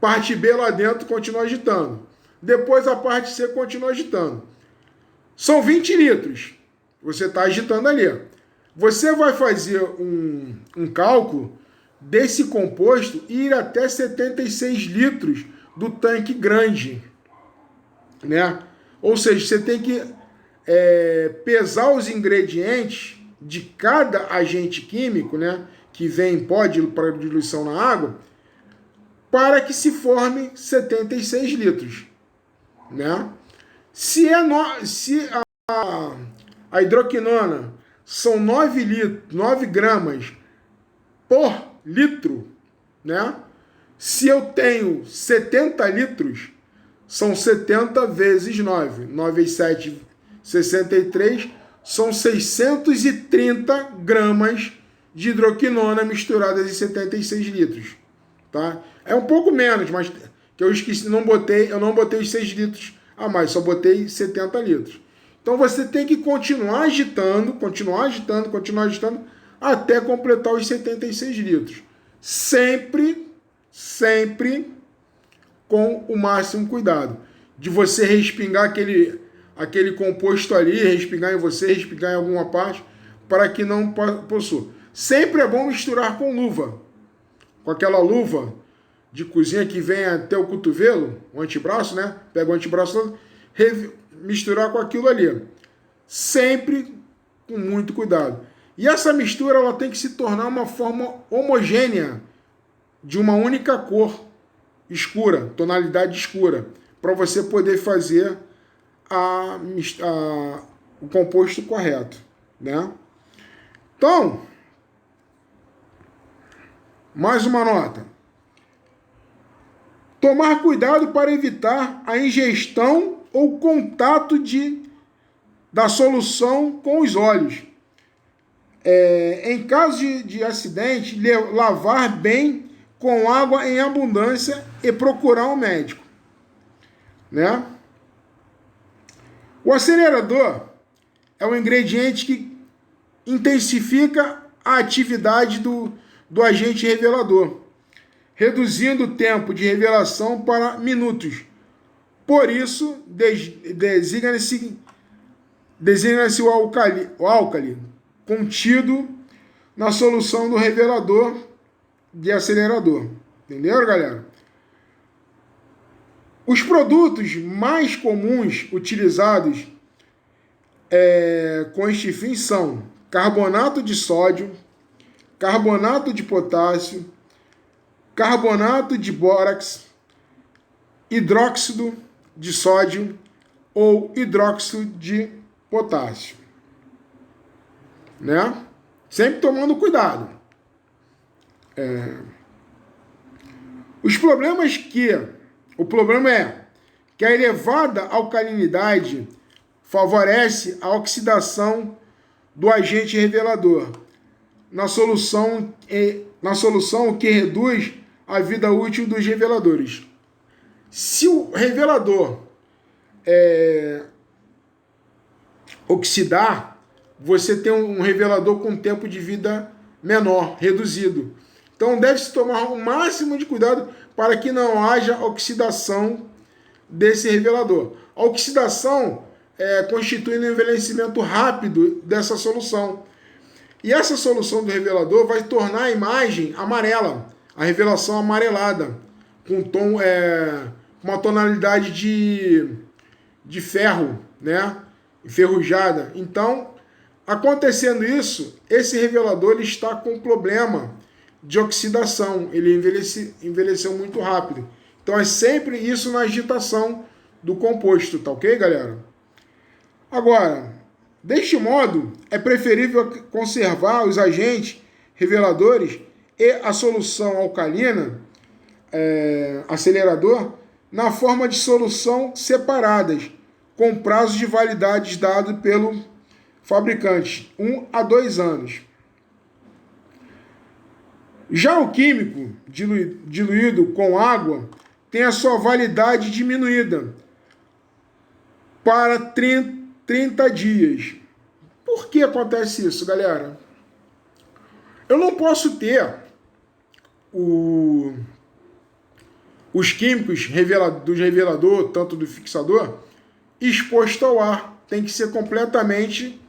parte B lá dentro continua agitando. Depois a parte C continua agitando. São 20 litros. Você está agitando ali. Você vai fazer um cálculo desse composto e ir até 76 litros do tanque grande, né? Ou seja, você tem que pesar os ingredientes de cada agente químico, né, que vem em pó para diluição na água, para que se forme 76 litros, né? Se a hidroquinona são 9 gramas por litro, né? Se eu tenho 70 litros, são 70 vezes 9. 9 vezes 7, 63. São 630 gramas de hidroquinona misturadas em 76 litros. Tá? É um pouco menos, mas que eu esqueci, eu não botei os 6 litros a mais, só botei 70 litros. Então você tem que continuar agitando, até completar os 76 litros. Sempre com o máximo cuidado. De você respingar aquele composto ali, respingar em você, respingar em alguma parte, para que não possua. Sempre é bom misturar com luva. Com aquela luva de cozinha que vem até o cotovelo, o antebraço, né? Pega o antebraço, misturar com aquilo ali. Sempre com muito cuidado. E essa mistura ela tem que se tornar uma forma homogênea, de uma única cor escura, tonalidade escura, para você poder fazer o composto correto, né? Então, mais uma nota. Tomar cuidado para evitar a ingestão ou contato da solução com os olhos. Em caso de acidente, lavar bem com água em abundância e procurar um médico, né? O acelerador é um ingrediente que intensifica a atividade do agente revelador, reduzindo o tempo de revelação para minutos. Por isso, designa-se o álcali contido na solução do revelador de acelerador. Entenderam, galera? Os produtos mais comuns utilizados com este fim são carbonato de sódio, carbonato de potássio, carbonato de bórax, hidróxido de sódio ou hidróxido de potássio, né? Sempre tomando cuidado. O problema é que a elevada alcalinidade favorece a oxidação do agente revelador na solução, o que reduz a vida útil dos reveladores. Se o revelador oxidar, você tem um revelador com tempo de vida menor, reduzido. Então deve-se tomar o máximo de cuidado para que não haja oxidação desse revelador. A oxidação constitui um envelhecimento rápido dessa solução. E essa solução do revelador vai tornar a imagem amarela, a revelação amarelada, com tom, uma tonalidade de ferro, né? Enferrujada. Então, acontecendo isso, esse revelador ele está com problema de oxidação, ele envelheceu muito rápido. Então é sempre isso na agitação do composto, tá ok, galera? Agora, deste modo, é preferível conservar os agentes reveladores e a solução alcalina, acelerador, na forma de solução separadas, com prazo de validade dado pelo fabricante, 1 a 2 anos. Já o químico diluído com água tem a sua validade diminuída para 30 dias. Por que acontece isso, galera? Eu não posso ter os químicos do revelador, tanto do fixador, exposto ao ar. Tem que ser completamente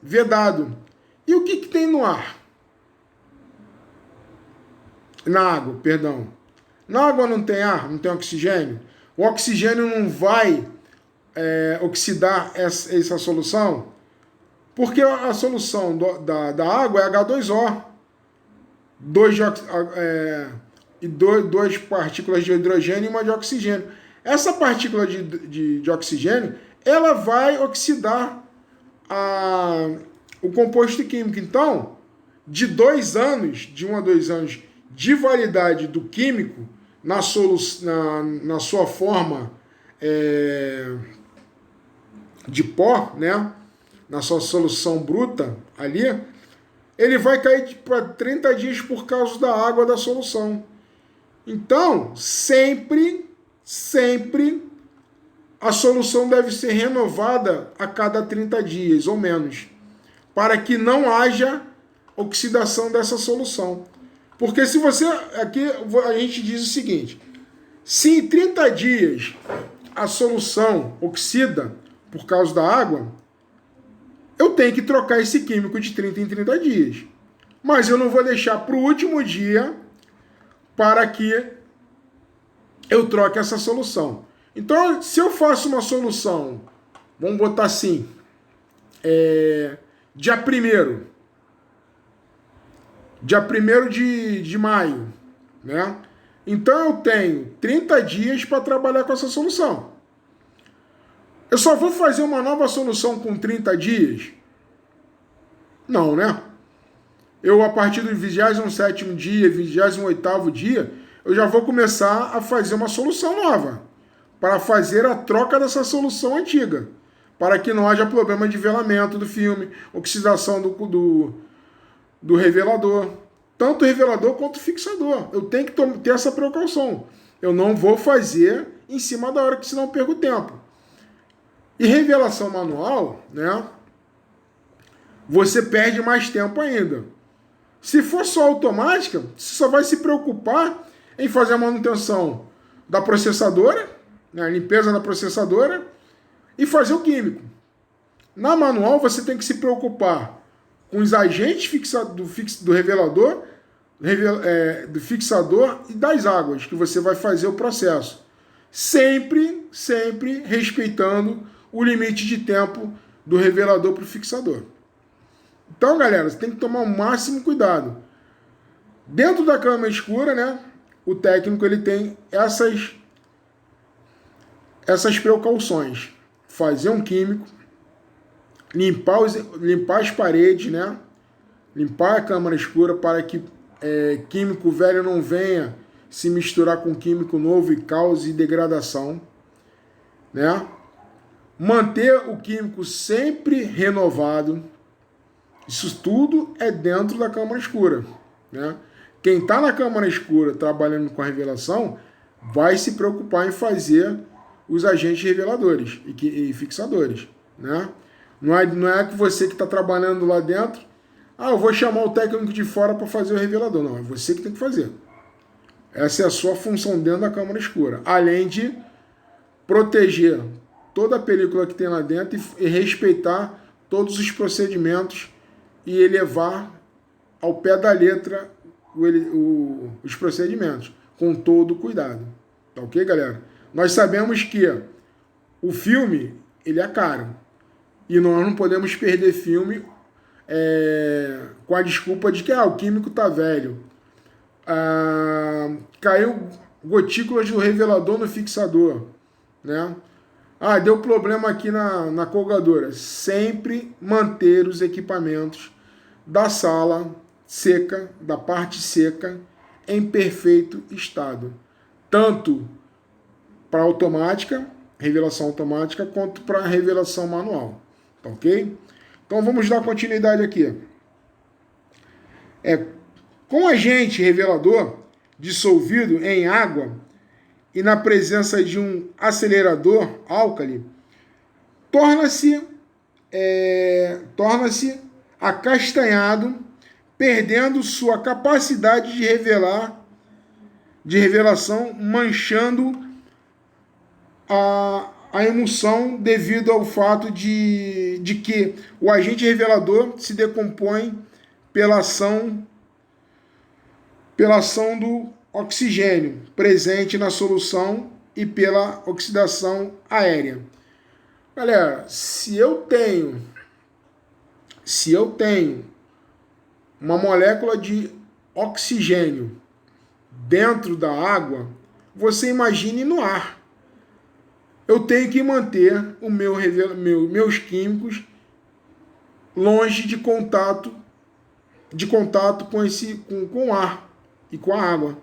vedado. E o que tem no ar? Na água, perdão. Na água não tem ar, não tem oxigênio. O oxigênio não vai oxidar essa solução, porque a solução da água é H2O. Duas partículas de hidrogênio e uma de oxigênio. Essa partícula de oxigênio, ela vai oxidar o composto químico. Então, de 2 anos, de 1 a 2 anos de validade do químico na sua forma de pó, né? Na sua solução bruta ali, ele vai cair para 30 dias por causa da água da solução. Então, sempre a solução deve ser renovada a cada 30 dias ou menos, para que não haja oxidação dessa solução. Porque se você... Aqui a gente diz o seguinte: se em 30 dias a solução oxida por causa da água, eu tenho que trocar esse químico de 30 em 30 dias. Mas eu não vou deixar para o último dia para que eu troque essa solução. Então, se eu faço uma solução, vamos botar assim, dia 1º de maio, né? Então eu tenho 30 dias para trabalhar com essa solução. Eu só vou fazer uma nova solução com 30 dias? Não, né? Eu, a partir do 27º dia, 28º dia, eu já vou começar a fazer uma solução nova, para fazer a troca dessa solução antiga, para que não haja problema de velamento do filme, oxidação do revelador, tanto o revelador quanto o fixador. Eu tenho que ter essa precaução. Eu não vou fazer em cima da hora, que senão eu perco tempo. E revelação manual, né? Você perde mais tempo ainda. Se for só automática, você só vai se preocupar em fazer a manutenção da processadora, né, a limpeza da processadora, e fazer o químico. Na manual, você tem que se preocupar com os agentes do revelador, do fixador e das águas, que você vai fazer o processo. Sempre respeitando o limite de tempo do revelador para o fixador. Então, galera, você tem que tomar o máximo cuidado. Dentro da câmara escura, né, o técnico ele tem essas precauções. Fazer um químico, limpar as paredes, né, limpar a câmara escura para que químico velho não venha se misturar com químico novo e cause degradação, né? Manter o químico sempre renovado. Isso tudo é dentro da câmara escura, né? Quem está na câmara escura trabalhando com a revelação vai se preocupar em fazer os agentes reveladores e fixadores, né? Não é que você que está trabalhando lá dentro, eu vou chamar o técnico de fora para fazer o revelador. Não, é você que tem que fazer. Essa é a sua função dentro da câmara escura. Além de proteger toda a película que tem lá dentro e respeitar todos os procedimentos e elevar ao pé da letra os procedimentos, com todo cuidado. Tá ok, galera? Nós sabemos que o filme, ele é caro. E nós não podemos perder filme com a desculpa de que o químico tá velho. Caiu gotículas do revelador no fixador, né? Deu problema aqui na colgadora. Sempre manter os equipamentos da sala seca, da parte seca, em perfeito estado. Tanto para automática, revelação automática, quanto para revelação manual. Tá ok? Então vamos dar continuidade aqui. Com agente revelador dissolvido em água e na presença de um acelerador álcali, torna-se acastanhado, perdendo sua capacidade de revelação, manchando a emulsão devido ao fato de que o agente revelador se decompõe pela ação do oxigênio presente na solução e pela oxidação aérea. Galera, se eu tenho uma molécula de oxigênio dentro da água, você imagine no ar. Eu tenho que manter meus químicos longe de contato com o ar e com a água.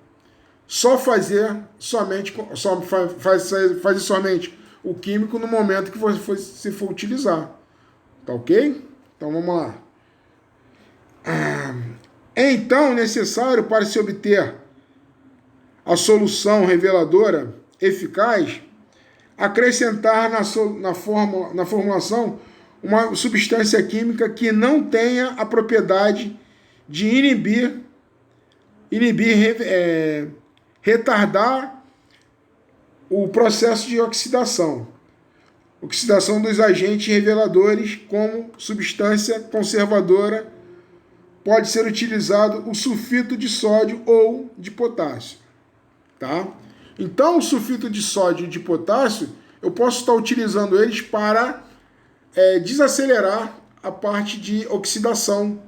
Fazer somente o químico no momento que você for utilizar. Tá ok? Então vamos lá. É então necessário, para se obter a solução reveladora eficaz, acrescentar na formulação uma substância química que não tenha a propriedade de retardar o processo de oxidação dos agentes reveladores. Como substância conservadora pode ser utilizado o sulfito de sódio ou de potássio, tá? Então, o sulfito de sódio e de potássio, eu posso estar utilizando eles para desacelerar a parte de oxidação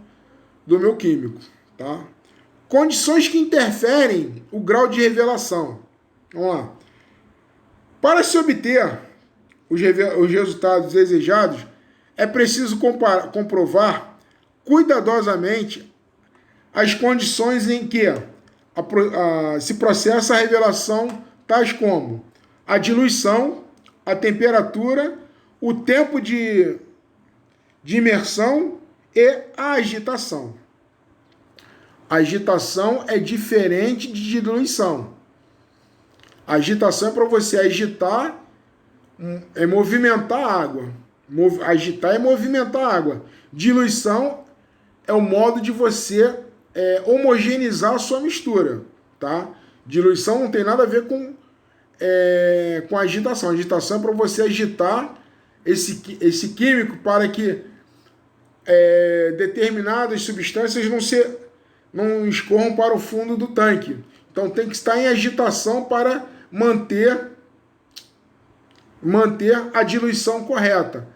do meu químico, tá? Condições que interferem o grau de revelação. Vamos lá. Para se obter os resultados desejados, é preciso comprovar cuidadosamente as condições em que se processa a revelação, tais como a diluição, a temperatura, o tempo de imersão e a agitação. A agitação é diferente de diluição. A agitação é para você agitar, é movimentar a água. Agitar é movimentar a água. Diluição é o modo de você homogeneizar a sua mistura, tá? Diluição não tem nada a ver com agitação. A agitação é para você agitar esse químico para que determinadas substâncias não escorram para o fundo do tanque. Então tem que estar em agitação para manter a diluição correta.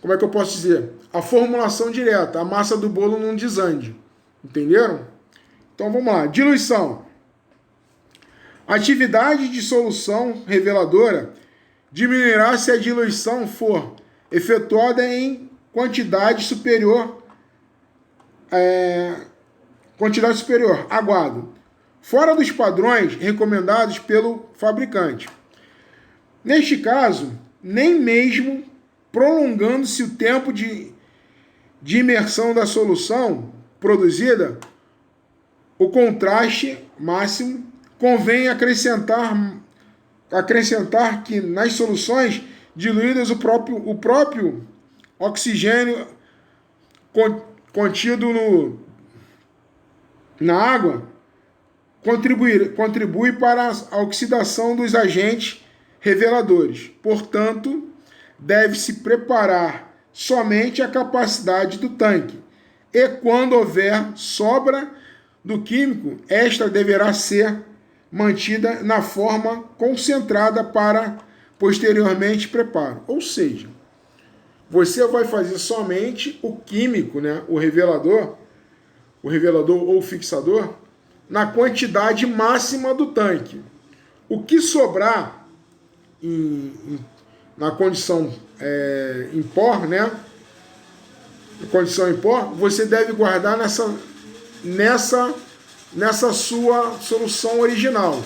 Como é que eu posso dizer? A formulação direta, a massa do bolo não desande. Entenderam? Então vamos lá. Diluição. Atividade de solução reveladora diminuirá se a diluição for efetuada em quantidade superior aguado, fora dos padrões recomendados pelo fabricante. Neste caso, nem mesmo prolongando-se o tempo de imersão da solução produzida, o contraste máximo, convém acrescentar que nas soluções diluídas o próprio oxigênio contido na água contribui para a oxidação dos agentes reveladores. Portanto, deve-se preparar somente a capacidade do tanque. E quando houver sobra do químico, esta deverá ser mantida na forma concentrada para posteriormente preparo. Ou seja, você vai fazer somente o químico, né, o revelador ou fixador, na quantidade máxima do tanque. O que sobrar na condição em pó, né? Condição em pó, você deve guardar nessa sua solução original.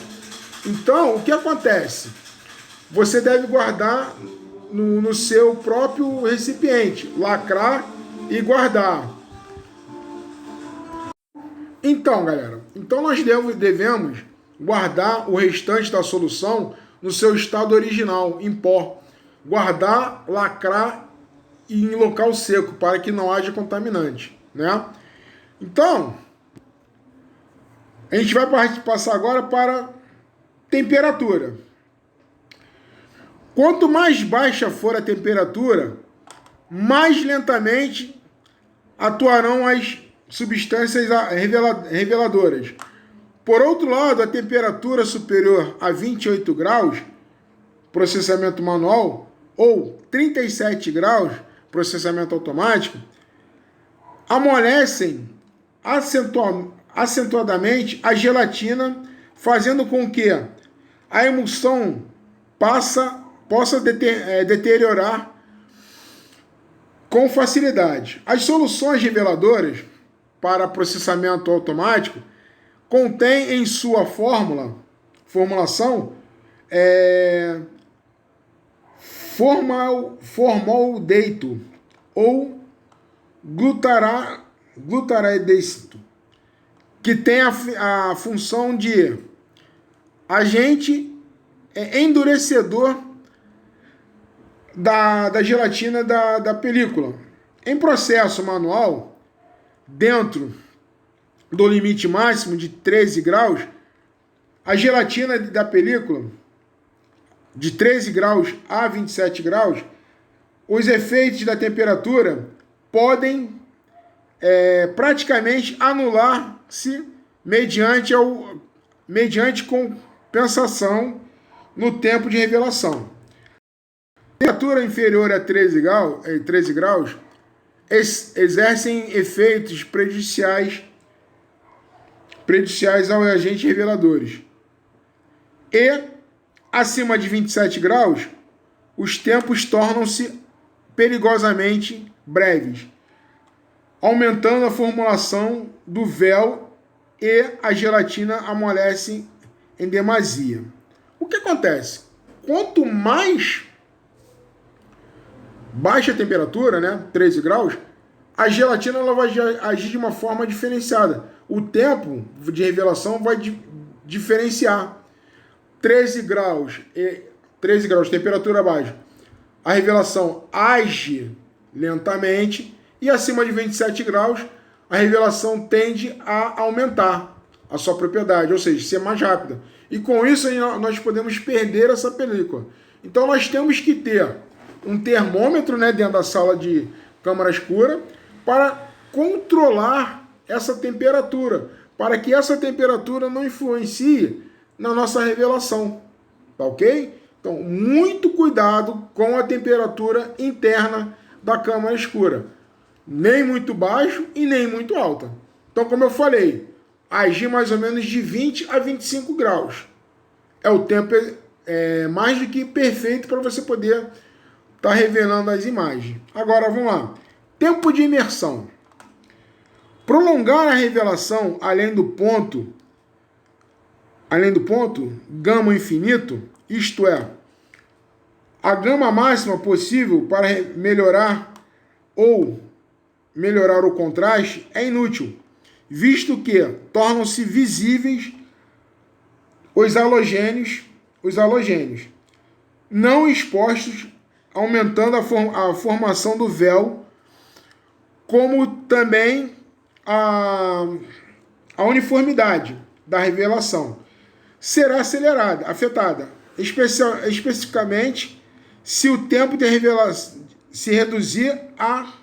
Então, o que acontece? Você deve guardar no seu próprio recipiente, lacrar e guardar. Então, galera, nós devemos guardar o restante da solução no seu estado original, em pó. Guardar, lacrar e em local seco, para que não haja contaminante, né? Então, a gente vai passar agora para temperatura. Quanto mais baixa for a temperatura, mais lentamente atuarão as substâncias reveladoras. Por outro lado, a temperatura superior a 28 graus, processamento manual, ou 37 graus, processamento automático, amolecem acentuadamente a gelatina, fazendo com que a emulsão possa deteriorar com facilidade. As soluções reveladoras para processamento automático contêm em sua formulação formaldeído ou glutaradécito, que tem a função de agente endurecedor da gelatina da película. Em processo manual, dentro do limite máximo de 13 graus, a gelatina da película, de 13 graus a 27 graus, os efeitos da temperatura podem praticamente anular-se mediante compensação no tempo de revelação. Temperatura inferior a 13 graus exercem efeitos prejudiciais aos agentes reveladores. E, acima de 27 graus, os tempos tornam-se perigosamente breves, aumentando a formulação do véu e a gelatina amolece em demasia. O que acontece? Quanto mais baixa a temperatura, né, 13 graus, a gelatina ela vai agir de uma forma diferenciada. O tempo de revelação vai diferenciar. 13 graus, temperatura baixa, a revelação age lentamente, e acima de 27 graus, a revelação tende a aumentar a sua propriedade, ou seja, ser mais rápida. E com isso nós podemos perder essa película. Então nós temos que ter um termômetro, né, dentro da sala de câmara escura para controlar essa temperatura, para que essa temperatura não influencie na nossa revelação, tá ok? Então, muito cuidado com a temperatura interna da câmara escura, nem muito baixo e nem muito alta. Então, como eu falei, agir mais ou menos de 20 a 25 graus. É o tempo mais do que perfeito para você poder estar revelando as imagens. Agora, vamos lá. Tempo de imersão. Prolongar a revelação além do ponto gama infinito, isto é, a gama máxima possível para melhorar o contraste, é inútil, visto que tornam-se visíveis os halogênios não expostos, aumentando a formação do véu, como também a uniformidade da revelação será afetada, especificamente se o tempo de revelação se reduzir a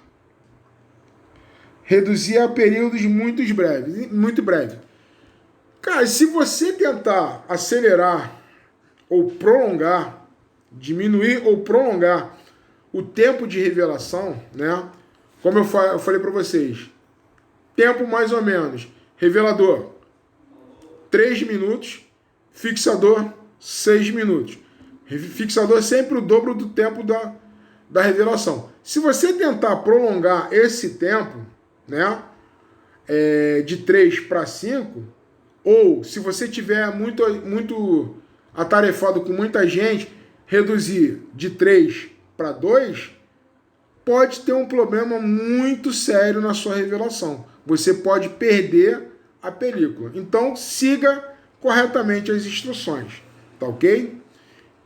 períodos muito breves. Cara, se você tentar acelerar ou prolongar, diminuir ou prolongar o tempo de revelação, né? Como eu falei para vocês, tempo mais ou menos, revelador 3 minutos, fixador 6 minutos. Fixador sempre o dobro do tempo da revelação. Se você tentar prolongar esse tempo, né, de 3 para 5, ou se você tiver muito atarefado com muita gente, reduzir de 3 para 2, pode ter um problema muito sério na sua revelação. Você pode perder a película. Então, siga corretamente as instruções, tá ok?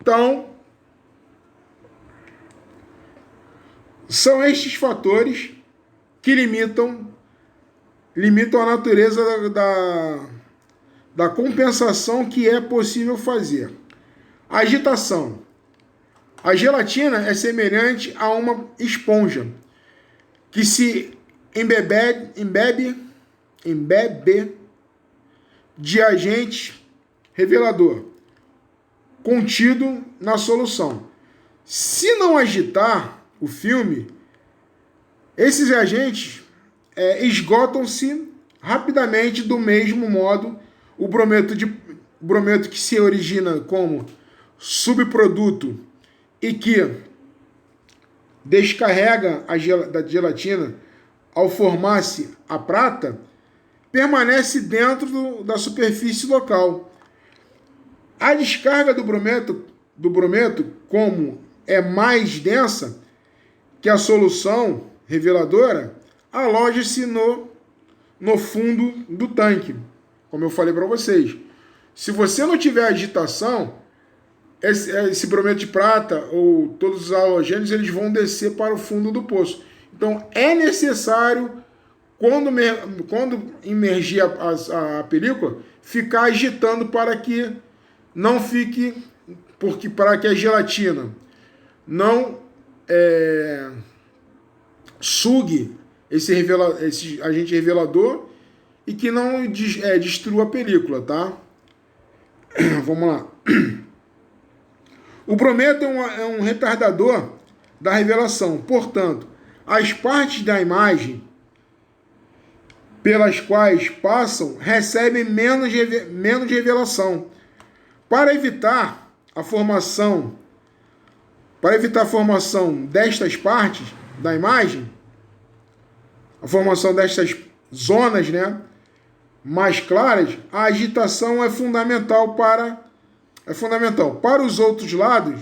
Então, São estes fatores que limitam a natureza da compensação que é possível fazer. Agitação. A gelatina é semelhante a uma esponja que se embebe de agente revelador contido na solução. Se não agitar o filme, esses agentes esgotam-se rapidamente. Do mesmo modo, o brometo que se origina como subproduto e que descarrega da gelatina ao formar-se a prata, permanece dentro da superfície local. A descarga do brometo, como é mais densa que a solução reveladora, aloja-se no fundo do tanque, como eu falei para vocês. Se você não tiver agitação, esse brometo de prata ou todos os halogênios, eles vão descer para o fundo do poço. Então é necessário, quando imergir a película, ficar agitando para que não fique, para que a gelatina não sugue esse agente revelador e que não destrua a película, tá? Vamos lá. O brometo é um retardador da revelação. Portanto, as partes da imagem pelas quais passam recebem menos revelação. Para evitar a formação destas partes da imagem, a formação destas zonas, né, mais claras, a agitação é fundamental. Para os outros lados,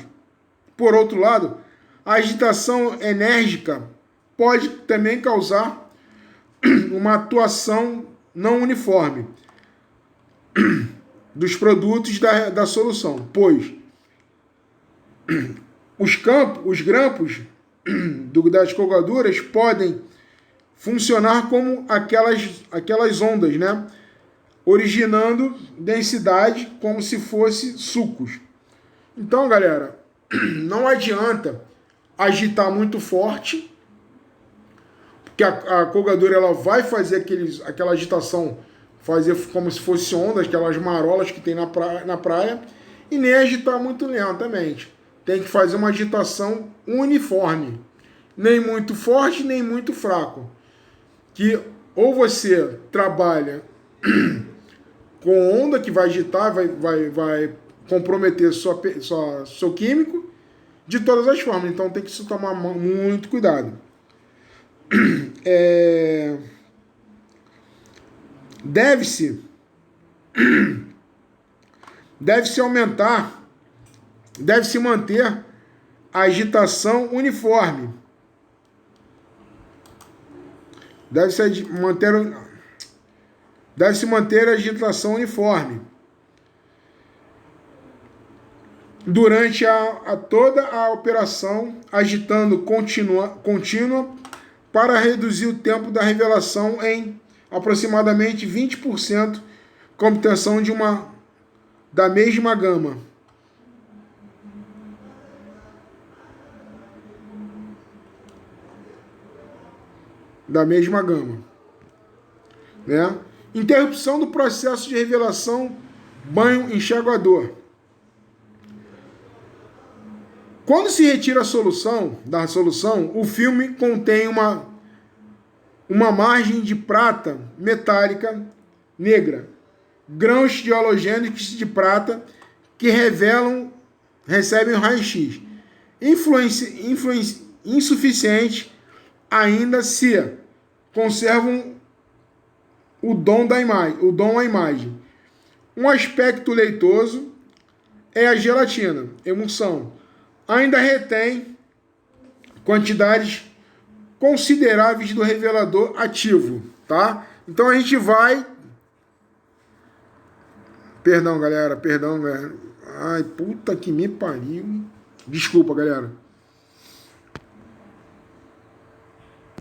por outro lado, a agitação enérgica pode também causar uma atuação não uniforme dos produtos da solução, pois os grampos das colgaduras podem funcionar como aquelas ondas, né? Originando densidade como se fosse sucos. Então, galera, não adianta agitar muito forte, porque a colgadura ela vai fazer aquela agitação, fazer como se fosse ondas, aquelas marolas que tem na praia, e nem agitar muito lentamente. Tem que fazer uma agitação uniforme, nem muito forte, nem muito fraco. Que ou você trabalha com onda que vai agitar, vai comprometer seu químico de todas as formas. Então tem que se tomar muito cuidado. Deve-se manter a agitação uniforme. Deve-se manter a agitação uniforme durante toda a operação, agitando contínua para reduzir o tempo da revelação em aproximadamente 20%, com obtenção da mesma gama. Né? Interrupção do processo de revelação, banho enxaguador. Quando se retira a solução, o filme contém uma margem de prata metálica negra, grãos de halogênios de prata que recebem raio-x. Insuficiente ainda se conservam o dom à imagem. Um aspecto leitoso é a gelatina, emulsão. Ainda retém quantidades consideráveis do revelador ativo, tá? Então a gente vai... Perdão, galera. Ai, puta que me pariu. Desculpa, galera.